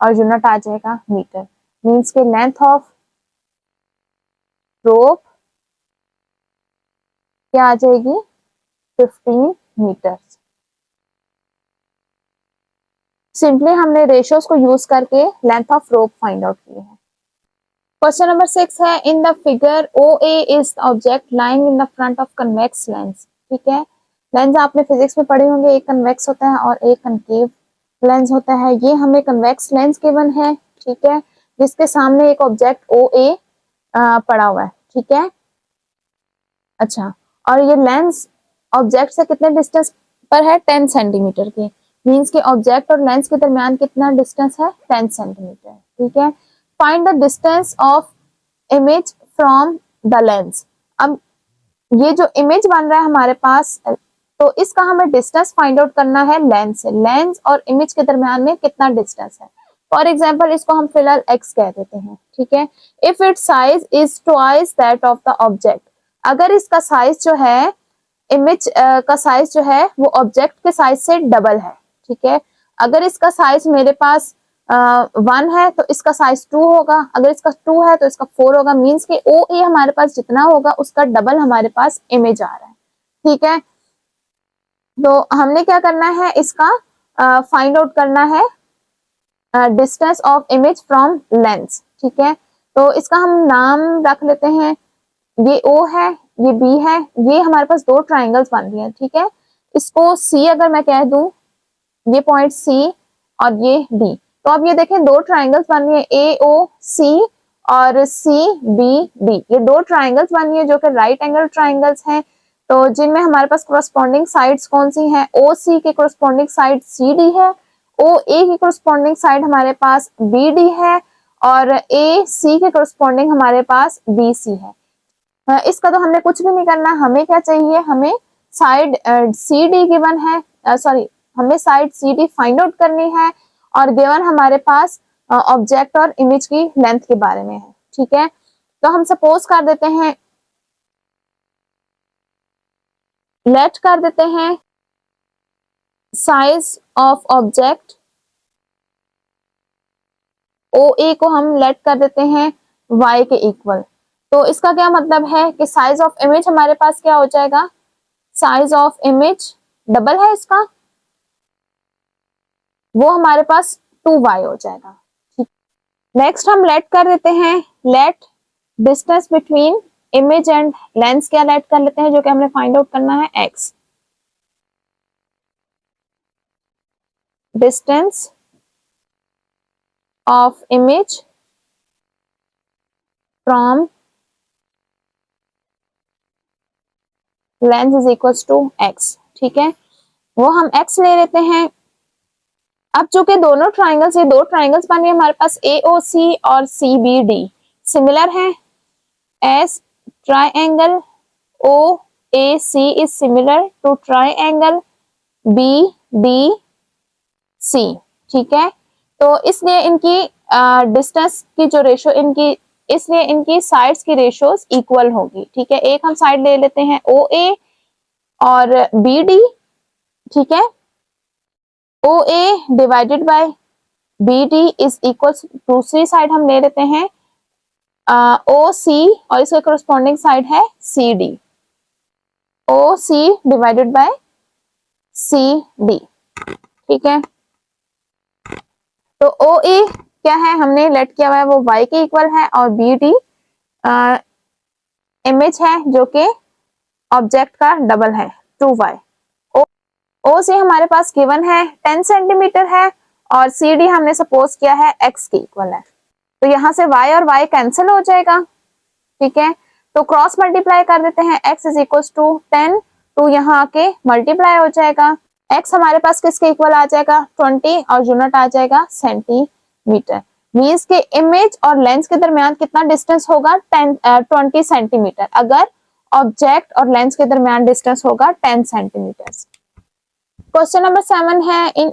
और यूनिट आ जाएगा मीटर। मीन्स के लेंथ ऑफ रोप क्या आ जाएगी, 15 मीटर। सिंपली हमने रेशियोज को यूज करके length of rope find out की है। क्वेश्चन नंबर 6 है, in the figure O A is object lying in the front of convex lens. ठीक है, लेंस आपने फिजिक्स में पढ़े होंगे, एक कन्वेक्स होता है और एक कनकेव लेंस होता है। ये हमें कन्वेक्स लेंस गिवन है। ठीक है, जिसके सामने एक ऑब्जेक्ट ओ ए पड़ा हुआ है। ठीक है, अच्छा, और ये लेंस ऑब्जेक्ट से कितने डिस्टेंस पर है 10 सेंटीमीटर की, मीन्स के ऑब्जेक्ट और लेंस के दरमियान कितना डिस्टेंस है 10 सेंटीमीटर। ठीक है, find the distance of image from the lens. अब ये जो इमेज बन रहा है हमारे पास, तो इसका हमें डिस्टेंस फाइंड आउट करना है लेंस से। लेंस और इमेज के दरमियान में कितना डिस्टेंस है। फॉर एग्जाम्पल इसको हम फिलहाल x कह देते हैं। ठीक है, if it size is twice that of the object, अगर इसका साइज जो है इमेज का साइज जो है वो ऑब्जेक्ट के साइज से डबल है। ठीक है, अगर इसका साइज मेरे पास 1 है तो इसका साइज 2 होगा, अगर इसका 2 है तो इसका 4 होगा, मीन्स के ओ ए हमारे पास जितना होगा उसका डबल हमारे पास इमेज आ रहा है। ठीक है, तो हमने क्या करना है, इसका फाइंड आउट करना है distance of image from lens. ठीक है, तो इसका हम नाम रख लेते हैं, ये O है, ये B है, ये हमारे पास दो ट्राइंगल्स बन रही हैं। ठीक है, इसको C अगर मैं कह दूं, ये पॉइंट C और ये D, तो अब ये देखें दो ट्राइंगल्स बन रही है AOC और CBD, ये दो ट्राइंगल्स बन रही है जो कि राइट एंगल ट्राइंगल्स हैं। तो जिनमें हमारे पास कोरस्पॉन्डिंग साइड्स कौन सी हैं, OC के कोरस्पॉन्डिंग साइड CD है, OA की कोरस्पॉन्डिंग साइड हमारे पास BD है और AC के कोरस्पॉन्डिंग हमारे पास BC है। इसका तो हमने कुछ भी नहीं करना, हमें क्या चाहिए, हमें साइड CD गिवन है, सॉरी हमें साइड CD फाइंड आउट करनी है और गिवन हमारे पास ऑब्जेक्ट और इमेज की लेंथ के बारे में है। ठीक है, तो हम सपोज कर देते हैं, लेट कर देते हैं साइज ऑफ ऑब्जेक्ट OA को हम लेट कर देते हैं Y के इक्वल। तो इसका क्या मतलब है कि साइज ऑफ इमेज हमारे पास क्या हो जाएगा, साइज ऑफ इमेज डबल है इसका, वो हमारे पास 2y हो जाएगा। ठीक, नेक्स्ट हम लेट कर देते हैं, let distance between image and lens क्या लेट कर लेते हैं, जो कि हमने फाइंड आउट करना है x, distance of image from lens is equal to x। ठीक है, वो हम x ले लेते हैं। अब चूंकि दोनों ट्राइंगल्स, ये दो ट्राइंगल्स बन रहे हैं हमारे पास AOC और CBD सिमिलर हैं, as triangle OAC is similar to triangle BDC। ठीक है, तो इसलिए इनकी डिस्टेंस की जो रेशो इनकी, इसलिए इनकी साइड्स की रेशोज इक्वल होगी। ठीक है, एक हम साइड ले लेते हैं OA और BD। ठीक है, OA divided by BD is equal, दूसरी साइड हम ले लेते हैं OC और इसका corresponding साइड है CD, OC divided by CD। ठीक है, तो OA क्या है, हमने लेट किया हुआ है, वो Y के इक्वल है और BD इमेज है जो कि ऑब्जेक्ट का डबल है 2y। O से हमारे पास गिवन है 10 सेंटीमीटर है और CD हमने सपोज किया है x के इक्वल है, तो यहाँ से y और y कैंसिल हो जाएगा। ठीक है, तो क्रॉस मल्टीप्लाई कर देते हैं, x इज इक्वल टू 10, तो यहाँ आके मल्टीप्लाई हो जाएगा, x हमारे पास किसके इक्वल आ जाएगा 20 और यूनिट आ जाएगा सेंटीमीटर। मीन्स के इमेज और लेंस के दरमियान कितना डिस्टेंस होगा 20 सेंटीमीटर, अगर ऑब्जेक्ट और लेंस के दरमियान डिस्टेंस होगा 10 सेंटीमीटर। क्वेश्चन नंबर 7 है, in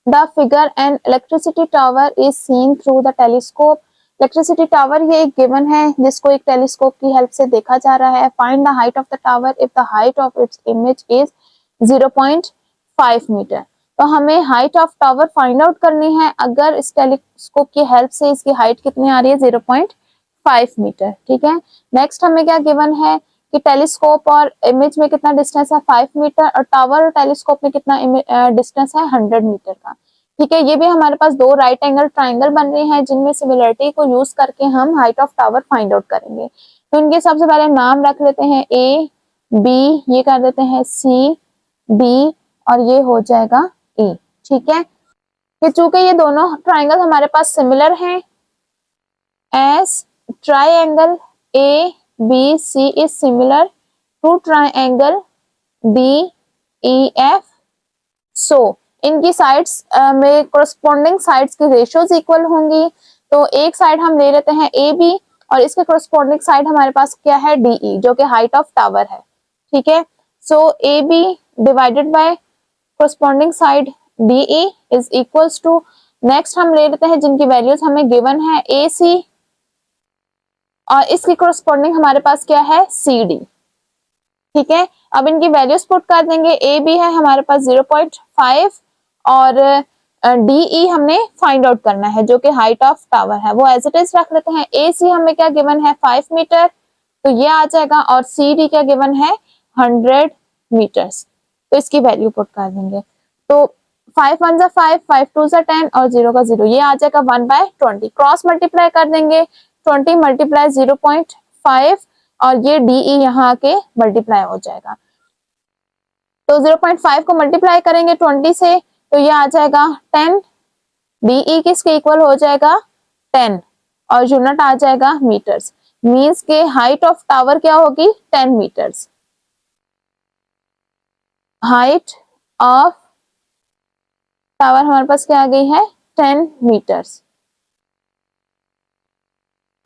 the figure N electricity tower is seen through the telescope. Electricity tower ये एक गिवन है जिसको एक टेलीस्कोप की हेल्प से देखा जा रहा है। Find the height of the tower if the height of its image is 0.5 metre. तो हमें height of tower find out करनी है, अगर इस टेलीस्कोप की हेल्प से इसकी हाइट कितनी आ रही है 0.5 मीटर। ठीक है, नेक्स्ट हमें क्या गिवन है कि टेलीस्कोप और इमेज में कितना डिस्टेंस है 5 मीटर और टावर और टेलीस्कोप में कितना डिस्टेंस है 100 मीटर का। ठीक है, ये भी हमारे पास दो राइट एंगल ट्राइंगल बन रहे हैं जिनमें सिमिलरिटी को यूज करके हम height of tower find out करेंगे। तो इनके सबसे पहले नाम रख लेते हैं A B, ये कर देते हैं C D और ये हो जाएगा A। ठीक है, कि चूंकि ये दोनों ट्राइंगल हमारे पास सिमिलर हैं, as triangle ABC is similar to triangle DEF सो इनकी साइड्स में कोरस्पोंडिंग साइड्स की रेशियोज इक्वल होंगी। तो एक साइड हम ले लेते हैं ए बी और इसके कोरस्पोंडिंग साइड हमारे पास क्या है डी ई, जो कि हाइट ऑफ टावर है। ठीक है, so A B divided by corresponding side D E is equals to, next हम ले लेते हैं जिनकी वैल्यूज हमें गिवन है ए सी और इसकी कोरस्पोंडिंग हमारे पास क्या है सी डी। ठीक है, अब इनकी वैल्यूज पुट कर देंगे। ए बी है हमारे पास 0.5 और डी ई हमने फाइंड आउट करना है जो कि हाइट ऑफ टावर है, वो एज इट इज रख लेते हैं। ए सी हमें क्या गिवन है 5 मीटर, तो ये आ जाएगा, और सी डी क्या गिवन है 100 मीटर्स, तो इसकी वैल्यू पुट कर देंगे। तो 5 1 जा 5, 5 2 जा 10 और 0 का 0, ये आ जाएगा 1/20। क्रॉस मल्टीप्लाई कर देंगे, 20 मल्टीप्लाई 0.5 और ये डी ई यहाँ आके मल्टीप्लाई हो जाएगा। तो 0.5 को मल्टीप्लाई करेंगे 20 से, तो ये आ जाएगा 10, डी ई किसके इक्वल हो जाएगा 10 और यूनिट आ जाएगा मीटर्स, मींस के हाइट ऑफ टावर क्या होगी 10 मीटर्स। हाइट ऑफ टावर हमारे पास क्या आ गई है 10 मीटर्स।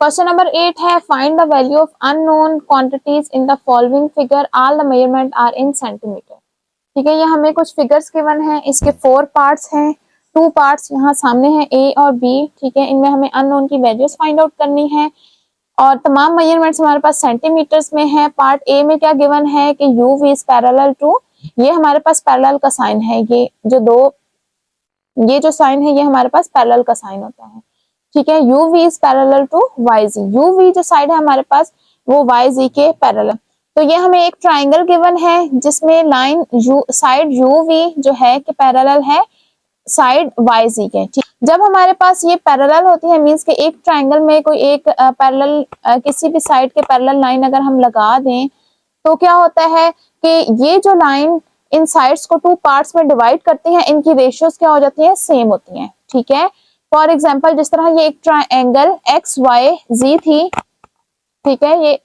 क्वेश्चन नंबर 8 है, find the value of unknown quantities in the following figure, all the measurement are in centimetre. ठीक है, ये हमें कुछ फिगर्स गिवन है, इसके 4 पार्ट्स हैं, 2 पार्ट्स यहाँ सामने हैं ए और बी। ठीक है, इनमें हमें अननोन की वैल्यूज फाइंड आउट करनी है और तमाम मेजरमेंट्स हमारे पास सेंटीमीटर्स में है। पार्ट ए में क्या गिवन है कि U V is parallel to, ये हमारे पास पैरेलल का साइन है, ये जो साइन है ये हमारे पास पैरेलल का साइन होता है। ठीक है, U V is parallel to Y G, U V जो साइड है हमारे पास वो वाई जी के पैरेलल। तो ये हमें एक ट्राइंगल गिवन है जिसमें line U side U V जो है कि पैरेलल है साइड वाई जी के। ठीक, जब हमारे पास ये पैरेलल होती है मींस के एक ट्राइंगल में कोई एक पैरेलल किसी भी साइड के पैरेलल लाइन अगर हम लगा दें तो क्या होता है कि ये जो लाइन इन साइड्स को 2 पार्ट्स में डिवाइड करती है, इनकी रेशियोज क्या हो जाती है सेम होती हैं। ठीक है, फॉर एग्जाम्पल जिस तरह ये एक ट्राइंगल एक्स वाई जी थी, ठीक है, ये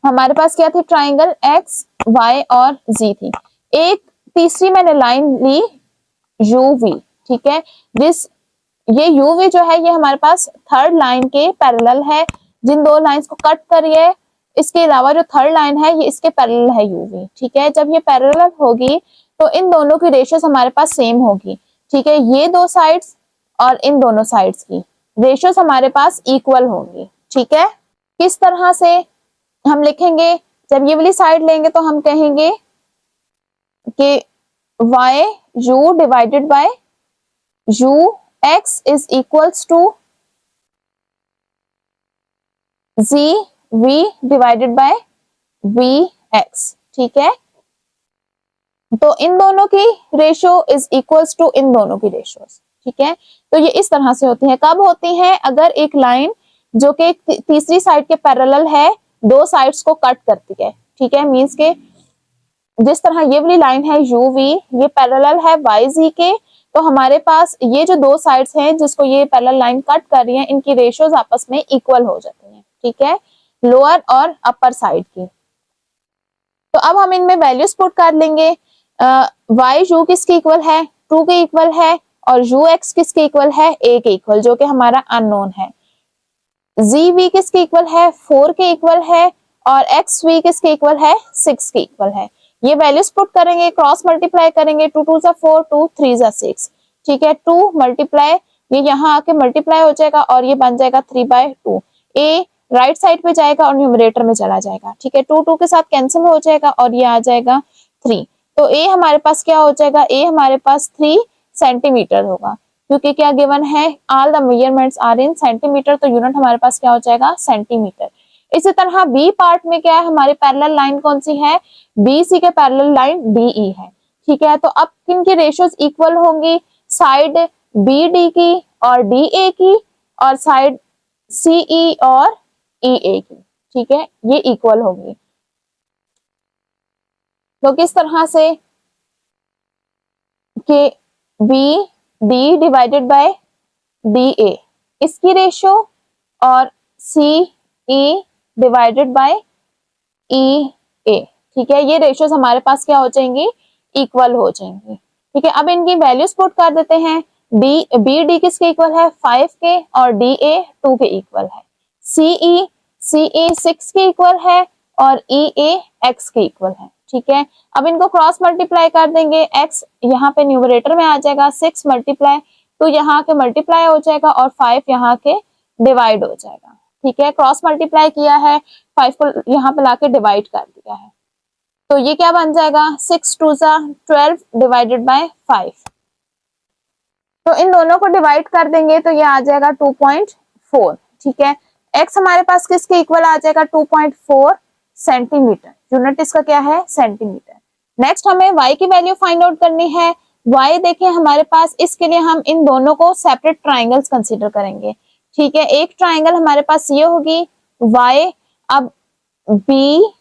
हमारे पास क्या थी ट्राइंगल एक्स वाई और जी थी। एक तीसरी मैंने लाइन ली यू वी। ठीक है, ये यू वी जो है ये हमारे पास थर्ड लाइन के पैरेलल है, जिन 2 लाइंस को कट करिए, इसके अलावा जो थर्ड लाइन है ये इसके पैरेलल है यू वी। ठीक है, जब ये पैरेलल होगी तो इन दोनों की रेशियोज हमारे पास सेम होगी। ठीक है, ये 2 साइड्स और इन दोनों साइड्स की रेशियोज हमारे पास इक्वल होंगी। ठीक है, किस तरह से हम लिखेंगे, जब ये वाली साइड लेंगे तो हम कहेंगे कि y u divided by u x is equals to z v divided by v x। ठीक है, तो इन दोनों की रेशियो इज इक्वल्स टू इन दोनों की रेशियोज। ठीक है, तो ये इस तरह से होती है। कब होती है, अगर एक लाइन जो कि तीसरी साइड के पैरेलल है 2 साइड्स को कट करती है। ठीक है, मींस के जिस तरह ये वाली लाइन है यू वी ये पैरेलल है वाई जी के, तो हमारे पास ये जो 2 साइड्स हैं जिसको ये पैरेलल लाइन कट कर रही है इनकी रेशियोज आपस में इक्वल हो जाती हैं। ठीक है, लोअर और अपर साइड की। तो अब हम इनमें वैल्यूज पुट कर लेंगे। वाई यू किसके इक्वल है 2 के इक्वल है और यू एक्स किसके इक्वल है ए के इक्वल, जो कि हमारा अननोन है। जी वी किसके इक्वल है 4 के इक्वल है और एक्स वी किसके इक्वल है 6 के इक्वल है। ये वैल्यूज पुट करेंगे, क्रॉस मल्टीप्लाई करेंगे, 2 2 जा 4, 2 3 जा 6। ठीक है, 2 मल्टीप्लाई ये यहाँ आके मल्टीप्लाई हो जाएगा और ये बन जाएगा 3/2। ए राइट साइड पे जाएगा और न्यूमरेटर में चला जाएगा। ठीक है, 2 2 के साथ कैंसिल हो जाएगा और ये आ जाएगा 3। तो ए हमारे पास क्या हो जाएगा, ए हमारे पास 3 सेंटीमीटर होगा, क्योंकि क्या गिवन है all the measurements are in centimetre, तो यूनिट हमारे पास क्या हो जाएगा सेंटीमीटर। इसी तरह बी पार्ट में क्या है, हमारे पैरेलल लाइन कौन सी है, बी सी के पैरेलल लाइन डीई है। ठीक है, तो अब किन की रेशियोज इक्वल होंगी, साइड बी डी की और डी ए की और साइड सी ई और ई ए की। ठीक है, ये इक्वल होंगी। तो किस तरह से कि B D divided by D A इसकी रेशियो और सी ई डिवाइडेड बाय ई ए। ठीक है, ये रेशियोज हमारे पास क्या हो जाएंगी इक्वल हो जाएंगी। ठीक है, अब इनकी वैल्यूज पुट कर देते हैं। बी डी किसके इक्वल है 5 के और डी ए 2 के इक्वल है। सी ए 6 के इक्वल है और ई ए एक्स के इक्वल है। ठीक है, अब इनको क्रॉस मल्टीप्लाई कर देंगे, एक्स यहाँ पे न्यूमरेटर में आ जाएगा, 6 मल्टीप्लाई 2 यहाँ के मल्टीप्लाई हो जाएगा और 5 यहाँ के डिवाइड हो जाएगा। ठीक है, क्रॉस मल्टीप्लाई किया है, 5 को यहाँ पे लाके डिवाइड कर दिया है, तो ये क्या बन जाएगा 6 2 12 डिवाइडेड बाय 5। तो इन दोनों को डिवाइड कर देंगे तो ये आ जाएगा 2.4। ठीक है, x हमारे पास किसके इक्वल आ जाएगा 2.4 सेंटीमीटर, यूनिट इसका क्या है सेंटीमीटर। नेक्स्ट हमें y की वैल्यू फाइंड आउट करनी है। y देखें हमारे पास, इसके लिए हम इन दोनों को सेपरेट ट्राइंगल्स कंसीडर करेंगे। ठीक है, एक ट्राइंगल हमारे पास ये होगी y, अब बी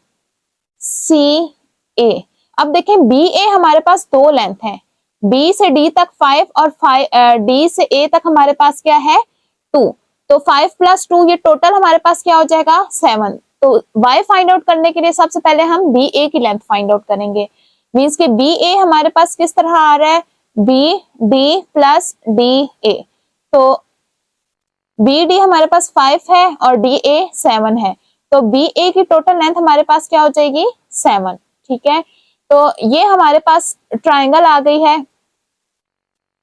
सी ए। अब देखें बी ए हमारे पास दो लेंथ है, बी से डी तक 5 और डी से ए तक हमारे पास क्या है 2, तो 5 + 2 ये टोटल हमारे पास क्या हो जाएगा 7। तो y फाइंड आउट करने के लिए सबसे पहले हम बी ए की लेंथ फाइंड आउट करेंगे। मींस के बी ए हमारे पास किस तरह आ रहा है B D plus D A, तो बी डी हमारे पास 5 है और डी ए 7 है, तो बी ए की टोटल लेंथ हमारे पास क्या हो जाएगी 7। ठीक है, तो ये हमारे पास ट्राइंगल आ गई है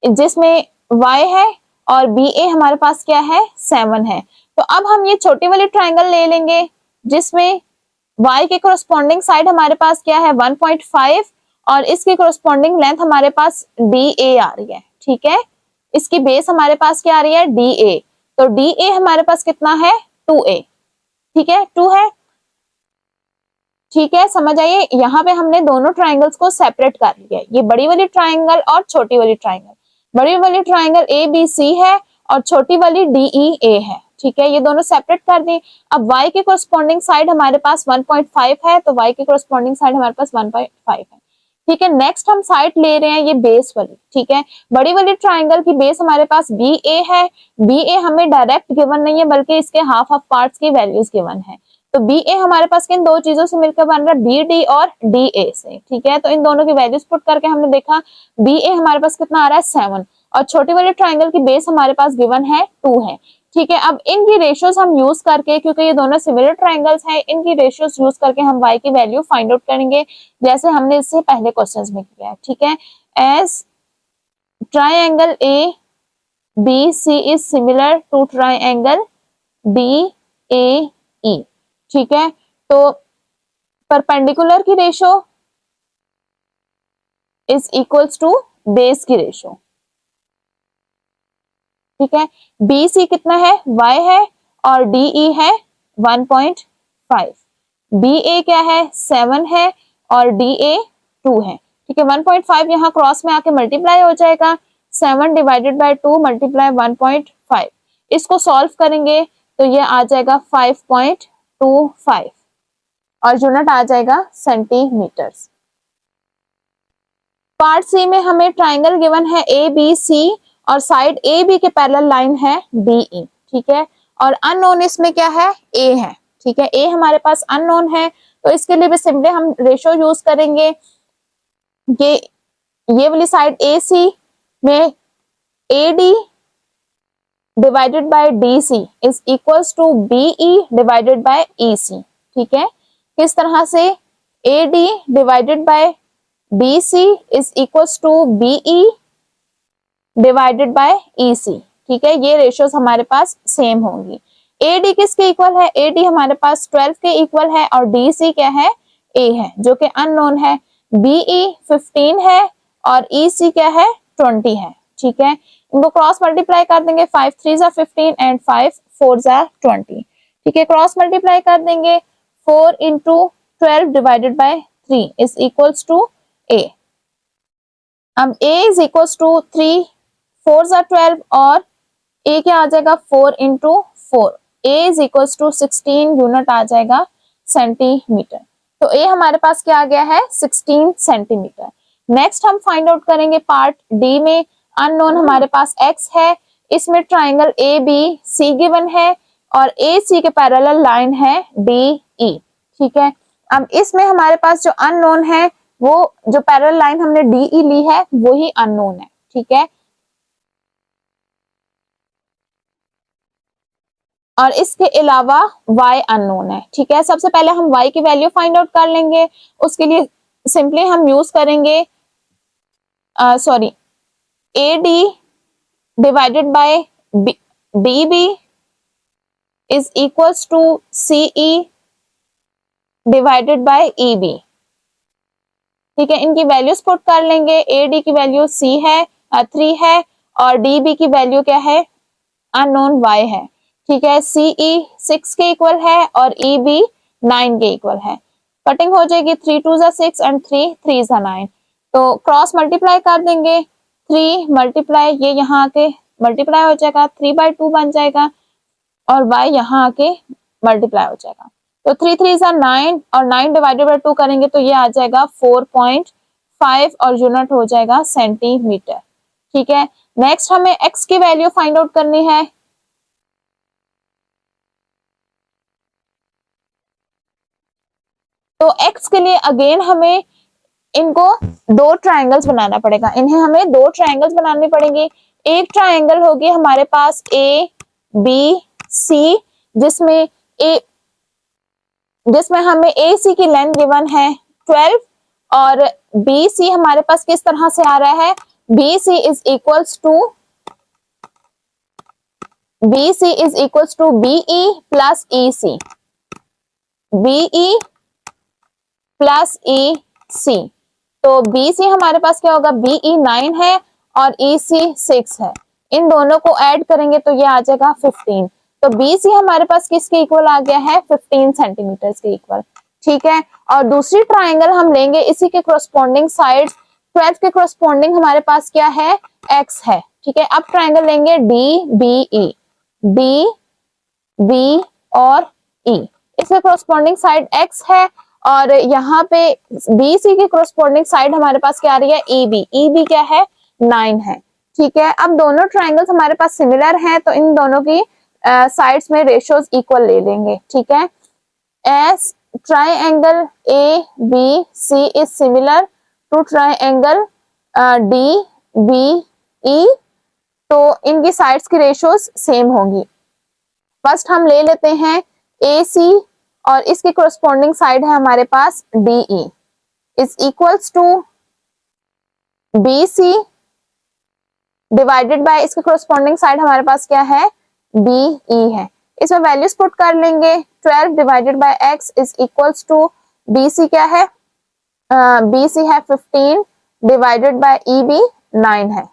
जिसमें y है और बी ए हमारे पास क्या है 7 है। तो अब हम ये छोटी वाली ट्राइंगल ले लेंगे जिसमें y के कोरस्पॉन्डिंग साइड हमारे पास क्या है 1.5 और इसकी कोरस्पॉन्डिंग लेंथ हमारे पास डी ए आ रही है। ठीक है, इसकी बेस हमारे पास क्या आ रही है डी ए, तो डी ए हमारे पास कितना है 2a। ठीक है, 2 है। ठीक है, समझ आइए, यहाँ पे हमने दोनों ट्राइंगल्स को सेपरेट कर लिया है, ये बड़ी वाली ट्राइंगल और छोटी वाली ट्राइंगल। बड़ी वाली ट्राइंगल ए बी सी है और छोटी वाली डी ई ए है। ठीक है, ये दोनों सेपरेट कर दें। अब y के कोरस्पॉन्डिंग साइड हमारे पास 1.5 है, तो y के कोरस्पॉन्डिंग साइड हमारे पास 1.5 है। ठीक है, नेक्स्ट हम साइड ले रहे हैं ये बेस वाली। ठीक है, बड़ी वाली ट्राइंगल की बेस हमारे पास बी ए है, बी ए हमें डायरेक्ट गिवन नहीं है बल्कि इसके हाफ हाफ पार्ट्स की वैल्यूज गिवन है, तो बी ए हमारे पास किन दो चीजों से मिलकर बन रहा है बी डी और डी ए से। ठीक है, तो इन दोनों की वैल्यूज पुट करके हमने देखा बी ए हमारे पास कितना आ रहा है 7 और छोटी वाली ट्राइंगल की बेस हमारे पास गिवन है 2 है। ठीक है, अब इनकी रेशियोज हम यूज करके, क्योंकि ये दोनों सिमिलर ट्राइंगल्स हैं, इनकी रेशियोज यूज करके हम y की वैल्यू फाइंड आउट करेंगे जैसे हमने इससे पहले क्वेश्चंस में किया है। ठीक है, as triangle A B C is similar to triangle D A E. ठीक है, तो परपेंडिकुलर की ratio is equals to base की रेशियो। ठीक है, बी सी कितना है y है और डी ई है 1.5, बी ए क्या है 7 है और डी ए 2 है। ठीक है, 1.5 यहाँ क्रॉस में आके मल्टीप्लाई हो जाएगा, 7 डिवाइडेड बाय 2 मल्टीप्लाई 1.5, इसको सॉल्व करेंगे तो ये आ जाएगा 5.25 और यूनिट आ जाएगा सेंटीमीटर्स। पार्ट सी में हमें ट्राइंगल गिवन है ए बी सी और साइड ए बी के पैरेलल लाइन है डी ई। ठीक है, और अननोन इसमें क्या है ए है। ठीक है, ए हमारे पास अननोन है, तो इसके लिए भी सिंपली हम रेशियो यूज करेंगे कि ये वाली साइड ए सी में A D divided by D C is equals to B E divided by E C. ठीक है, किस तरह से A D divided by B C is equals to B E divided by E C. ठीक है, ये ratios हमारे पास सेम होंगी। ए डी किसके इक्वल है, ए डी हमारे पास 12 के इक्वल है और डी सी क्या है ए है जो कि अननोन है, बी ई 15 है और ई सी क्या है 20 है। ठीक है, इनको क्रॉस मल्टीप्लाई कर देंगे, 5 3 ज़ा 15 एंड 5 4 ज़ा 20। ठीक है, क्रॉस मल्टीप्लाई कर देंगे, 4 into 12 divided by 3 is equals to A. अब a इज इक्वल्स टू 3 4 ज़ा 12 और a क्या आ जाएगा 4 into 4, a is equals to 16 unit आ जाएगा सेंटीमीटर। तो a हमारे पास क्या आ गया है 16 सेंटीमीटर। नेक्स्ट हम फाइंड आउट करेंगे पार्ट डी में, अननोन हमारे पास x है, इसमें triangle A B C given है और ए सी के पैरेलल लाइन है डी ई। ठीक है, अब इसमें हमारे पास जो अननोन है वो जो पैरेलल लाइन हमने DE ली है वो ही अननोन है, ठीक है। और इसके अलावा y अननोन है, ठीक है। सबसे पहले हम y की वैल्यू फाइंड आउट कर लेंगे। उसके लिए सिंपली हम यूज करेंगे sorry AD divided by DB is equals to CE divided by EB, ठीक है। इनकी वैल्यूज पुट कर लेंगे। AD की वैल्यू 3 है और DB की वैल्यू क्या है, अननोन y है, ठीक है। CE 6 के इक्वल है और EB 9 के इक्वल है। कटिंग हो जाएगी, 3 2 6 एंड 3 3 9, तो क्रॉस मल्टीप्लाई कर देंगे। 3 मल्टीप्लाई ये यहाँ आके मल्टीप्लाई हो जाएगा, 3/2 बन जाएगा और y यहाँ आके मल्टीप्लाई हो जाएगा। तो 3 3 9 और 9 डिवाइडेड बाय 2 करेंगे तो ये आ जाएगा 4.5 और यूनिट हो जाएगा सेंटीमीटर, ठीक है। नेक्स्ट हमें x की वैल्यू फाइंड आउट करनी है। तो x के लिए अगेन हमें इनको दो ट्रायंगल्स बनाना पड़ेगा, इन्हें हमें दो ट्रायंगल्स बनाने पड़ेंगे। एक ट्रायंगल होगी हमारे पास ABC जिसमें हमें AC की लेंथ गिवन है 12 और BC हमारे पास किस तरह से आ रहा है, BC is equals to BE plus EC, BE plus EC। तो BC हमारे पास क्या होगा, BE 9 है और EC 6 है। इन दोनों को ऐड करेंगे तो ये आ जाएगा 15। तो BC हमारे पास किसके इक्वल आ गया है, 15 सेंटीमीटर के इक्वल, ठीक है। और दूसरी ट्राइंगल हम लेंगे, इसी के कोरस्पोंडिंग साइड 12 के कोरस्पोंडिंग हमारे पास क्या है, X है, ठीक है। अब ट्राइंगल लेंगे DBE, DB और E, इसके कोरस्पोंडिंग साइड X है और यहाँ पे BC के कोरस्पोंडिंग साइड हमारे पास क्या आ रही है, EB क्या है, 9 है, ठीक है। अब दोनों ट्राइंगल्स हमारे पास सिमिलर हैं तो इन दोनों की साइड्स में रेशियोज इक्वल ले लेंगे, ठीक है। As triangle ABC is similar to triangle DBE, तो इनकी साइड्स की रेशियोज सेम होंगी। फर्स्ट हम ले लेते हैं AC और इसके कोरस्पोंडिंग साइड है हमारे पास DE is equals to BC divided by इसके कोरस्पोंडिंग साइड हमारे पास क्या है, BE है। इसमें वैल्यूज पुट कर लेंगे। 12 divided by X is equals to BC क्या है, BC है 15 डिवाइडेड बाय EB 9 है।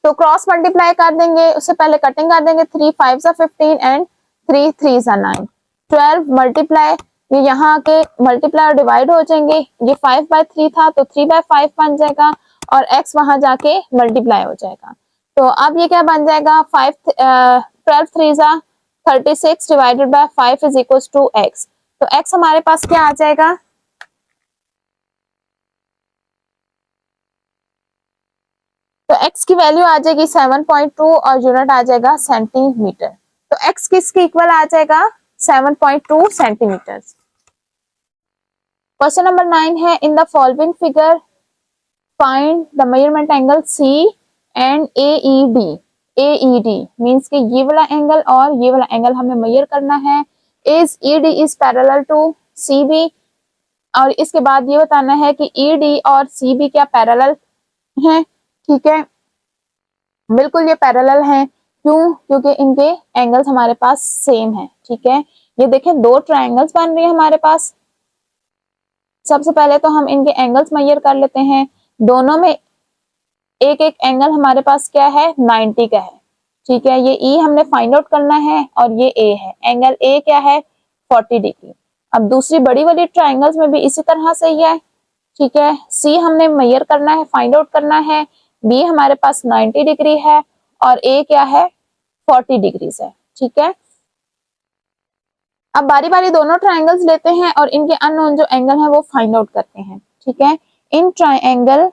तो क्रॉस मल्टीप्लाई कर देंगे, उससे पहले कटिंग कर देंगे। 3 5 15 एंड 3 3 9, 12 मल्टीप्लाई ये यहाँ आके मल्टीप्लाई और डिवाइड हो जाएंगे। ये 5/3 था तो 3/5 बन जाएगा और x वहां जाके मल्टीप्लाई हो जाएगा। तो अब ये क्या बन जाएगा, 12 3 36 divided by 5 is equal to x। तो x हमारे पास क्या आ जाएगा, तो x की वैल्यू आ जाएगी 7.2 और यूनिट आ जाएगा सेंटीमीटर। तो x किसके इक्वल आ जाएगा, 7.2 सेंटीमीटर। क्वेश्चन नंबर 9 है, in the following figure find the measurement angle C and AED। AED means कि ये वाला एंगल और ये वाला एंगल हमें मेजर करना है। Is ED is parallel to CB, और इसके बाद ये बताना है कि ED और CB क्या पैरेलल हैं, ठीक है। बिल्कुल ये पैरेलल हैं, क्यों, क्योंकि इनके एंगल्स हमारे पास सेम है, ठीक है। ये देखें दो ट्रायंगल्स बन रही है हमारे पास। सबसे पहले तो हम इनके एंगल्स मेजर कर लेते हैं। दोनों में एक एक एंगल हमारे पास क्या है, 90 का है, ठीक है। ये E हमने फाइंड आउट करना है और ये A है। एंगल A क्या है, 40 डिग्री। अब दूसरी बड़ी वाली ट्रायंगल्स में भी इसी तरह से ही है, ठीक है। C हमने मेजर करना है, फाइंड आउट करना है। B हमारे पास 90 डिग्री है और A क्या है, 40 डिग्री है, ठीक है। अब बारी बारी दोनों ट्रायंगल्स लेते हैं और इनके अननोन जो एंगल है वो फाइंड आउट करते हैं, ठीक है। इन ट्रायंगल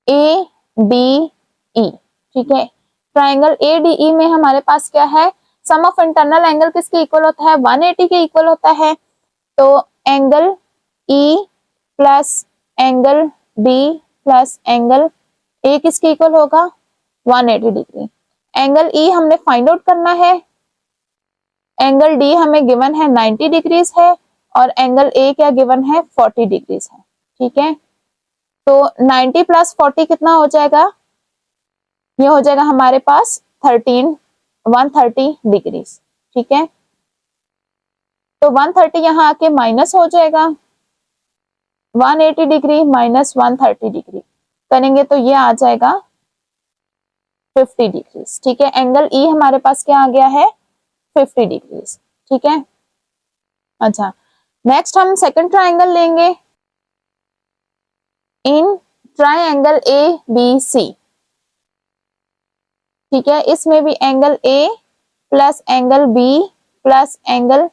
ABE, ठीक है, ट्राइंगल ADE में हमारे पास क्या है, सम ऑफ इंटरनल एंगल किसके इक्वल होता है, 180 के इक्वल होता है। तो angle E plus angle B plus angle A किसके इक्वल होगा, 180 डिग्री। एंगल E हमने फाइंड आउट करना है, एंगल D हमें गिवन है 90 डिग्रीज है और एंगल A क्या गिवन है 40 डिग्रीज है। ठीक है, तो 90 प्लस 40 कितना हो जाएगा, ये हो जाएगा हमारे पास 130 डिग्रीज। ठीक है, तो 130 यहाँ आके माइनस हो जाएगा, 180 डिग्री माइनस 130 डिग्री करेंगे तो ये आ जाएगा 50 डिग्रीज। ठीक है, एंगल E हमारे पास क्या आ गया है, 50 डिग्रीज। ठीक है, अच्छा नेक्स्ट हम सेकंड ट्राइंगल लेंगे इन ट्राइंगल ABC। ठीक है, इसमें भी angle A plus angle B plus angle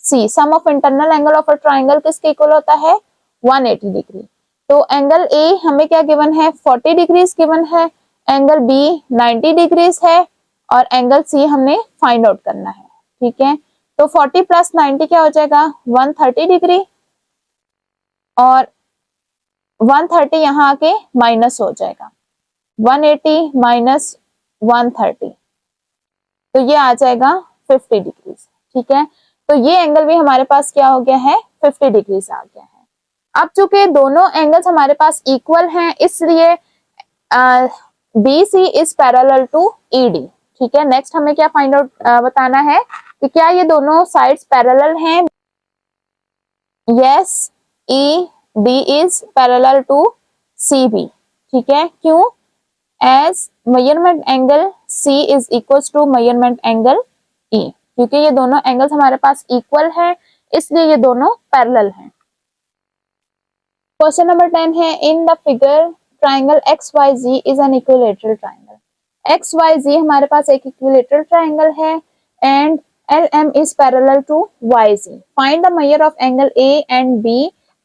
C, sum of internal angle of a triangle किसके इक्वल होता है, 180 डिग्री। तो एंगल A हमें क्या गिवन है, 40 डिग्रीज गिवन है, एंगल B 90 डिग्रीज है और एंगल C हमने फाइंड आउट करना है। ठीक है, तो 40 प्लस 90 क्या हो जाएगा, 130 डिग्री और 130 यहाँ आके माइनस हो जाएगा, 180 माइनस 130 तो ये आ जाएगा 50 डिग्रीज। ठीक है, तो ये एंगल भी हमारे पास क्या हो गया है, 50 डिग्रीज आ गया है। अब चूंकि दोनों एंगल्स हमारे पास इक्वल हैं इसलिए BC is parallel to ED। ठीक है, नेक्स्ट हमें क्या फाइंड आउट बताना है कि क्या ये दोनों साइड्स पैरेलल हैं। Yes, ED is parallel to CB। ठीक है, क्यों, as measurement angle C is equal to measurement angle E, क्योंकि ये दोनों एंगल्स हमारे पास इक्वल हैं इसलिए ये दोनों पैरेलल हैं। क्वेश्चन नंबर 10 है, in the figure triangle XYZ is an equilateral triangle. XYZ हमारे पास एक इक्विलेटरल ट्राइंगल है and LM is parallel to YZ. Find the measure of angle A and B.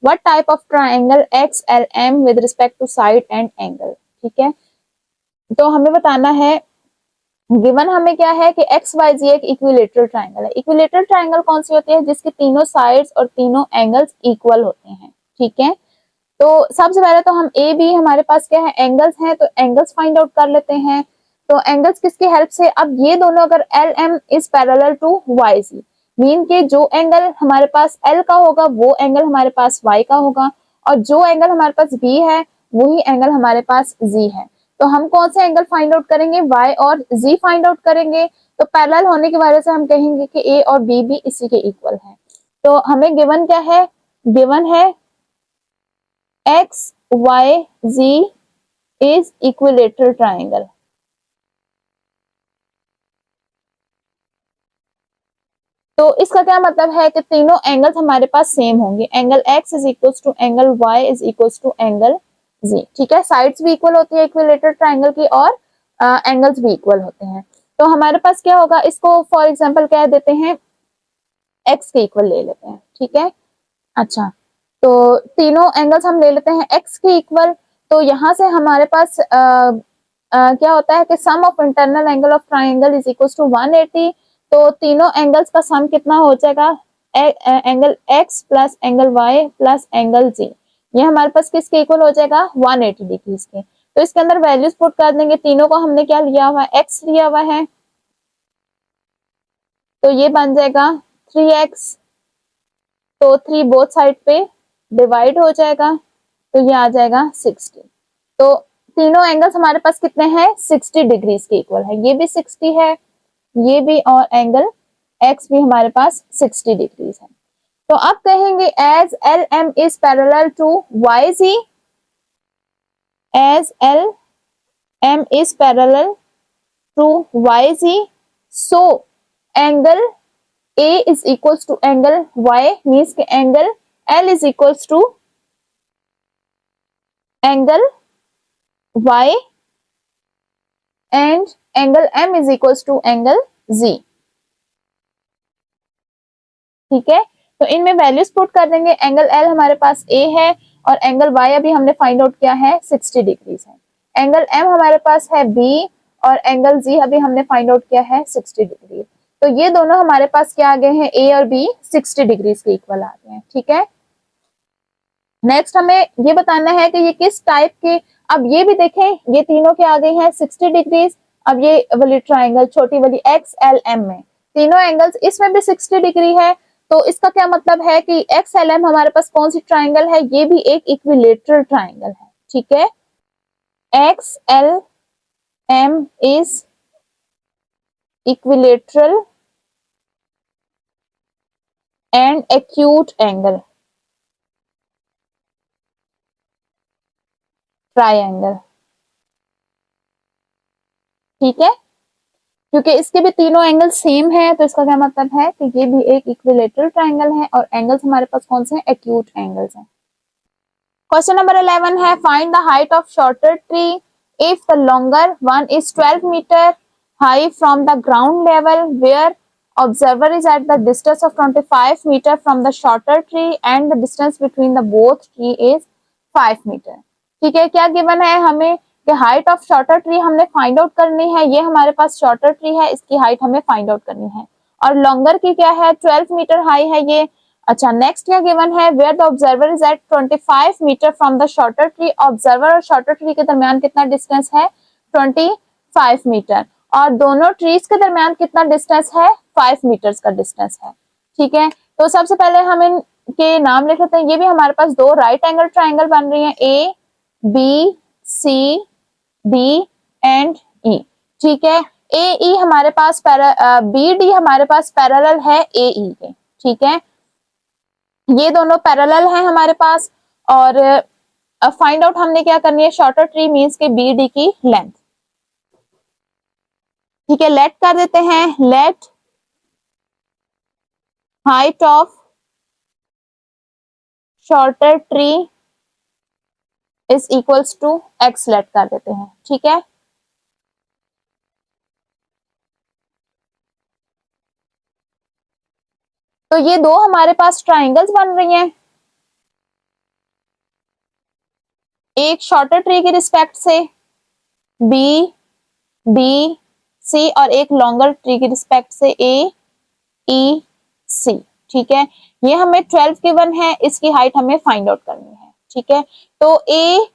What type of triangle XLM with respect to side and angle? ठीक है, तो हमें बताना है, given हमें क्या है कि XYZ एक इक्विलेटरल ट्राइंगल है। इक्विलेटरल ट्राइंगल कौन सी होती है, जिसके तीनों साइड्स और तीनों एंगल्स इक्वल होते हैं। ठीक है, तो सबसे पहले तो हम AB हमारे पास क्या है, एंगल्स हैं, तो एंगल्स फाइंड आउट कर लेते हैं। तो एंगल्स किसकी हेल्प से, अब ये दोनों अगर LM is parallel to YZ mean के जो एंगल हमारे पास L का होगा वो एंगल हमारे पास Y का होगा और जो एंगल हमारे पास B है वही एंगल हमारे पास Z है। तो हम कौन से एंगल फाइंड आउट करेंगे, Y और Z फाइंड आउट करेंगे। तो पैरेलल होने की वजह से हम कहेंगे कि A और B भी इसी के इक्वल है। तो हमें गिवन क्या है, गिवन है XYZ is equilateral triangle। तो इसका क्या मतलब है कि तीनों एंगल्स हमारे पास सेम होंगे, angle X is equal to angle Y is equal to angle Z। ठीक है, साइड्स भी इक्वल होती है इक्विलेटरल ट्राइंगल की और एंगल्स भी इक्वल होते हैं। तो हमारे पास क्या होगा, इसको फॉर एग्जांपल कह देते हैं X के इक्वल ले लेते हैं। ठीक है, अच्छा तो तीनों एंगल्स हम ले लेते हैं X के इक्वल। तो यहाँ से हमारे पास क्या होता है कि sum of internal angle of triangle is equal to 180। तो तीनों एंगल्स का सम कितना हो जाएगा, angle X plus angle Y plus angle Z, ये हमारे पास किसके इक्वल हो जाएगा, 180 डिग्रीज के। तो इसके अंदर वैल्यूज पुट कर देंगे, तीनों को हमने क्या लिया हुआ है, X लिया हुआ है, तो ये बन जाएगा 3x। तो 3 बोथ साइड पे डिवाइड हो जाएगा तो ये आ जाएगा 60। तो तीनों एंगल्स हमारे पास कितने हैं, 60 डिग्रीज के इक्वल है, ये भी 60 है, ये भी, और एंगल X भी हमारे पास 60 डिग्रीज है। तो अब कहेंगे as LM is parallel to YZ, as LM is parallel to YZ, so angle A is equals to angle Y, means के angle L is equals to angle Y and angle M is equals to angle Z। ठीक है, तो इनमें values put कर देंगे, angle L हमारे पास A है और एंगल Y अभी हमने फाइंड आउट किया है 60 डिग्रीज है, एंगल M हमारे पास है B और एंगल जी अभी हमने फाइंड आउट किया है 60 डिग्री। तो ये दोनों हमारे पास क्या आ गए हैं, ए और बी 60 डिग्रीज के इक्वल आ गए हैं। ठीक है, नेक्स्ट हमें ये बताना है कि ये किस टाइप के, अब ये भी देखें ये तीनों के आ गए हैं 60 डिग्रीज। अब ये वाली ट्राइंगल छोटी वाली एक्स एल एम में तीनों एंगल्स इसमें भी 60 डिग्री है। तो इसका क्या मतलब है कि एक्स एल एम हमारे पास कौन सी ट्राइंगल है, ये भी एक इक्विलेटरल ट्राइंगल है। ठीक है, X L M is equilateral and acute angle triangle. ठीक है, क्योंकि इसके भी तीनों एंगल सेम है तो इसका क्या मतलब है कि ये भी एक इक्विलेटरल ट्राइंगल है और एंगल्स हमारे पास कौन से हैं, एक्यूट एंगल्स हैं। क्वेश्चन नंबर 11 है find the height of shorter tree if the longer one is 12 metre high from the ground level where observer is at the distance of 25 meter from the shorter tree and the distance between the both tree is 5 meter। ठीक है, क्या given है हमें कि height of shorter tree हमने find out करनी है। ये हमारे पास शॉर्टर ट्री है, इसकी हाइट हमें फाइंड आउट करनी है और लॉन्गर की क्या है 12 मीटर हाई है ये। अच्छा, नेक्स्ट क्या गिवन है, where the observer is at 25 metre from the shorter tree. Observer और शॉर्टर ट्री के दरमियान कितना डिस्टेंस है, 25 मीटर और दोनों ट्रीज के दरमियान कितना डिस्टेंस है, 5 मीटर्स का डिस्टेंस है। ठीक है, तो सबसे पहले हम इनके नाम लिख लेते हैं। ये भी हमारे पास दो राइट एंगल ट्राइंगल बन रही है, A B C D and E. ठीक है, ए ई हमारे पास बी डी हमारे पास पैरेलल है ए ई के। ठीक है, ये दोनों पैरेलल हैं हमारे पास और फाइंड आउट हमने क्या करनी है, शॉर्टर ट्री मींस के बी डी की लेंथ। ठीक है, लेट कर देते हैं, let height of shorter tree is equals to X let कर देते हैं। ठीक है, तो ये दो हमारे पास ट्राइंगल्स बन रही हैं, एक शॉर्टर ट्री की रिस्पेक्ट से बी बी सी और एक लॉन्गर ट्री की रिस्पेक्ट से ए ई सी। ठीक है, ये हमें 12 गिवन है, इसकी हाइट हमें फाइंड आउट करनी है। ठीक है, तो ए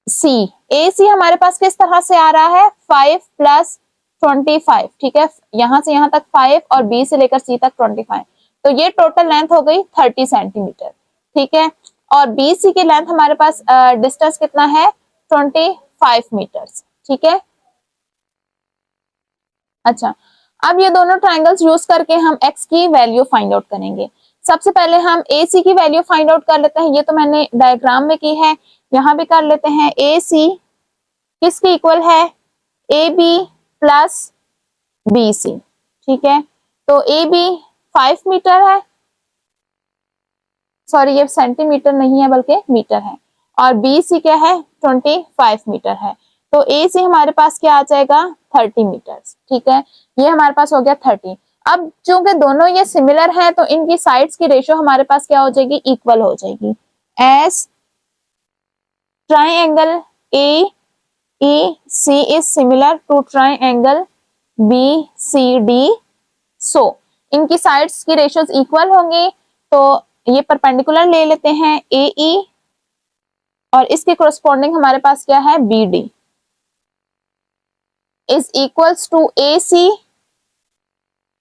सी हमारे पास किस तरह से आ रहा है, 5 प्लस 25। ठीक है, यहां से यहां तक 5 और बी से लेकर सी तक 25, तो ये टोटल लेंथ हो गई 30 सेंटीमीटर। ठीक है, और बी सी की लेंथ हमारे पास डिस्टेंस कितना है, 25 मीटर्स। ठीक है, अच्छा, अब ये दोनों ट्राइंगल्स यूज करके हम x की वैल्यू फाइंड आउट करेंगे। सबसे पहले हम AC की वैल्यू फाइंड आउट कर लेते हैं, ये तो मैंने डायग्राम में की है, यहां भी कर लेते हैं। AC किसके इक्वल है, AB प्लस BC। ठीक है, तो AB 5 मीटर है, सॉरी ये सेंटीमीटर नहीं है बल्कि मीटर है, और BC क्या है, 25 मीटर है। तो AC हमारे पास क्या आ जाएगा, 30 मीटर। ठीक है, ये हमारे पास हो गया 30। अब चूंकि दोनों ये सिमिलर हैं तो इनकी साइड्स की रेशियो हमारे पास क्या हो जाएगी, इक्वल हो जाएगी। As triangle AEC is similar to triangle BCD, so इनकी साइड्स की रेशियोज इक्वल होंगी। तो ये परपेंडिकुलर ले लेते हैं AE और इसके कोरस्पॉन्डिंग हमारे पास क्या है, BD is equals to AC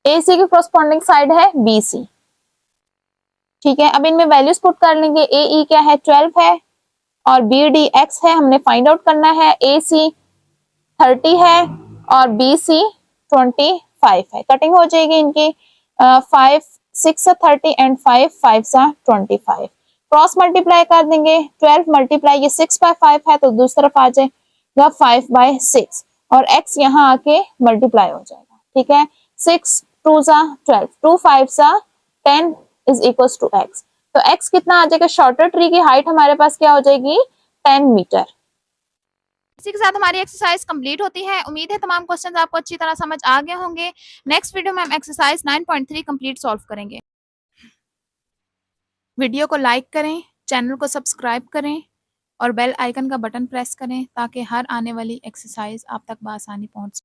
की कोरस्पॉन्डिंग साइड है BC। ठीक है, अब इनमें वैल्यूज पुट कर लेंगे। AE क्या है, 12 है और BD X है, हमने फाइंड आउट करना है। AC 30 है और BC 25 है। कटिंग हो जाएगी इनकी, 5 6 30 एंड 5 5 25। क्रॉस मल्टीप्लाई कर देंगे, 12 मल्टीप्लाई ये 6/5 है तो दूसरी तरफ आ जाएगा 5/6 और x यहाँ आके मल्टीप्लाई हो जाएगा। ठीक है, 6 2 12, 2 5 10 इज इक्वल टू x। तो x कितना आ जाएगा, शॉर्टर ट्री की हाइट हमारे पास क्या हो जाएगी, 10 मीटर। इसी के साथ हमारी एक्सरसाइज कंप्लीट होती है। उम्मीद है तमाम क्वेश्चंस आपको अच्छी तरह समझ आ गए होंगे। नेक्स्ट वीडियो में हम एक्सरसाइज 9.3 कंप्लीट सॉल्व करेंगे। वीडियो को लाइक करें, चैनल को सब्सक्राइब करें और बेल आइकन का बटन प्रेस करें ताकि हर आने वाली एक्सरसाइज आप तक बआसानी पहुंच सके।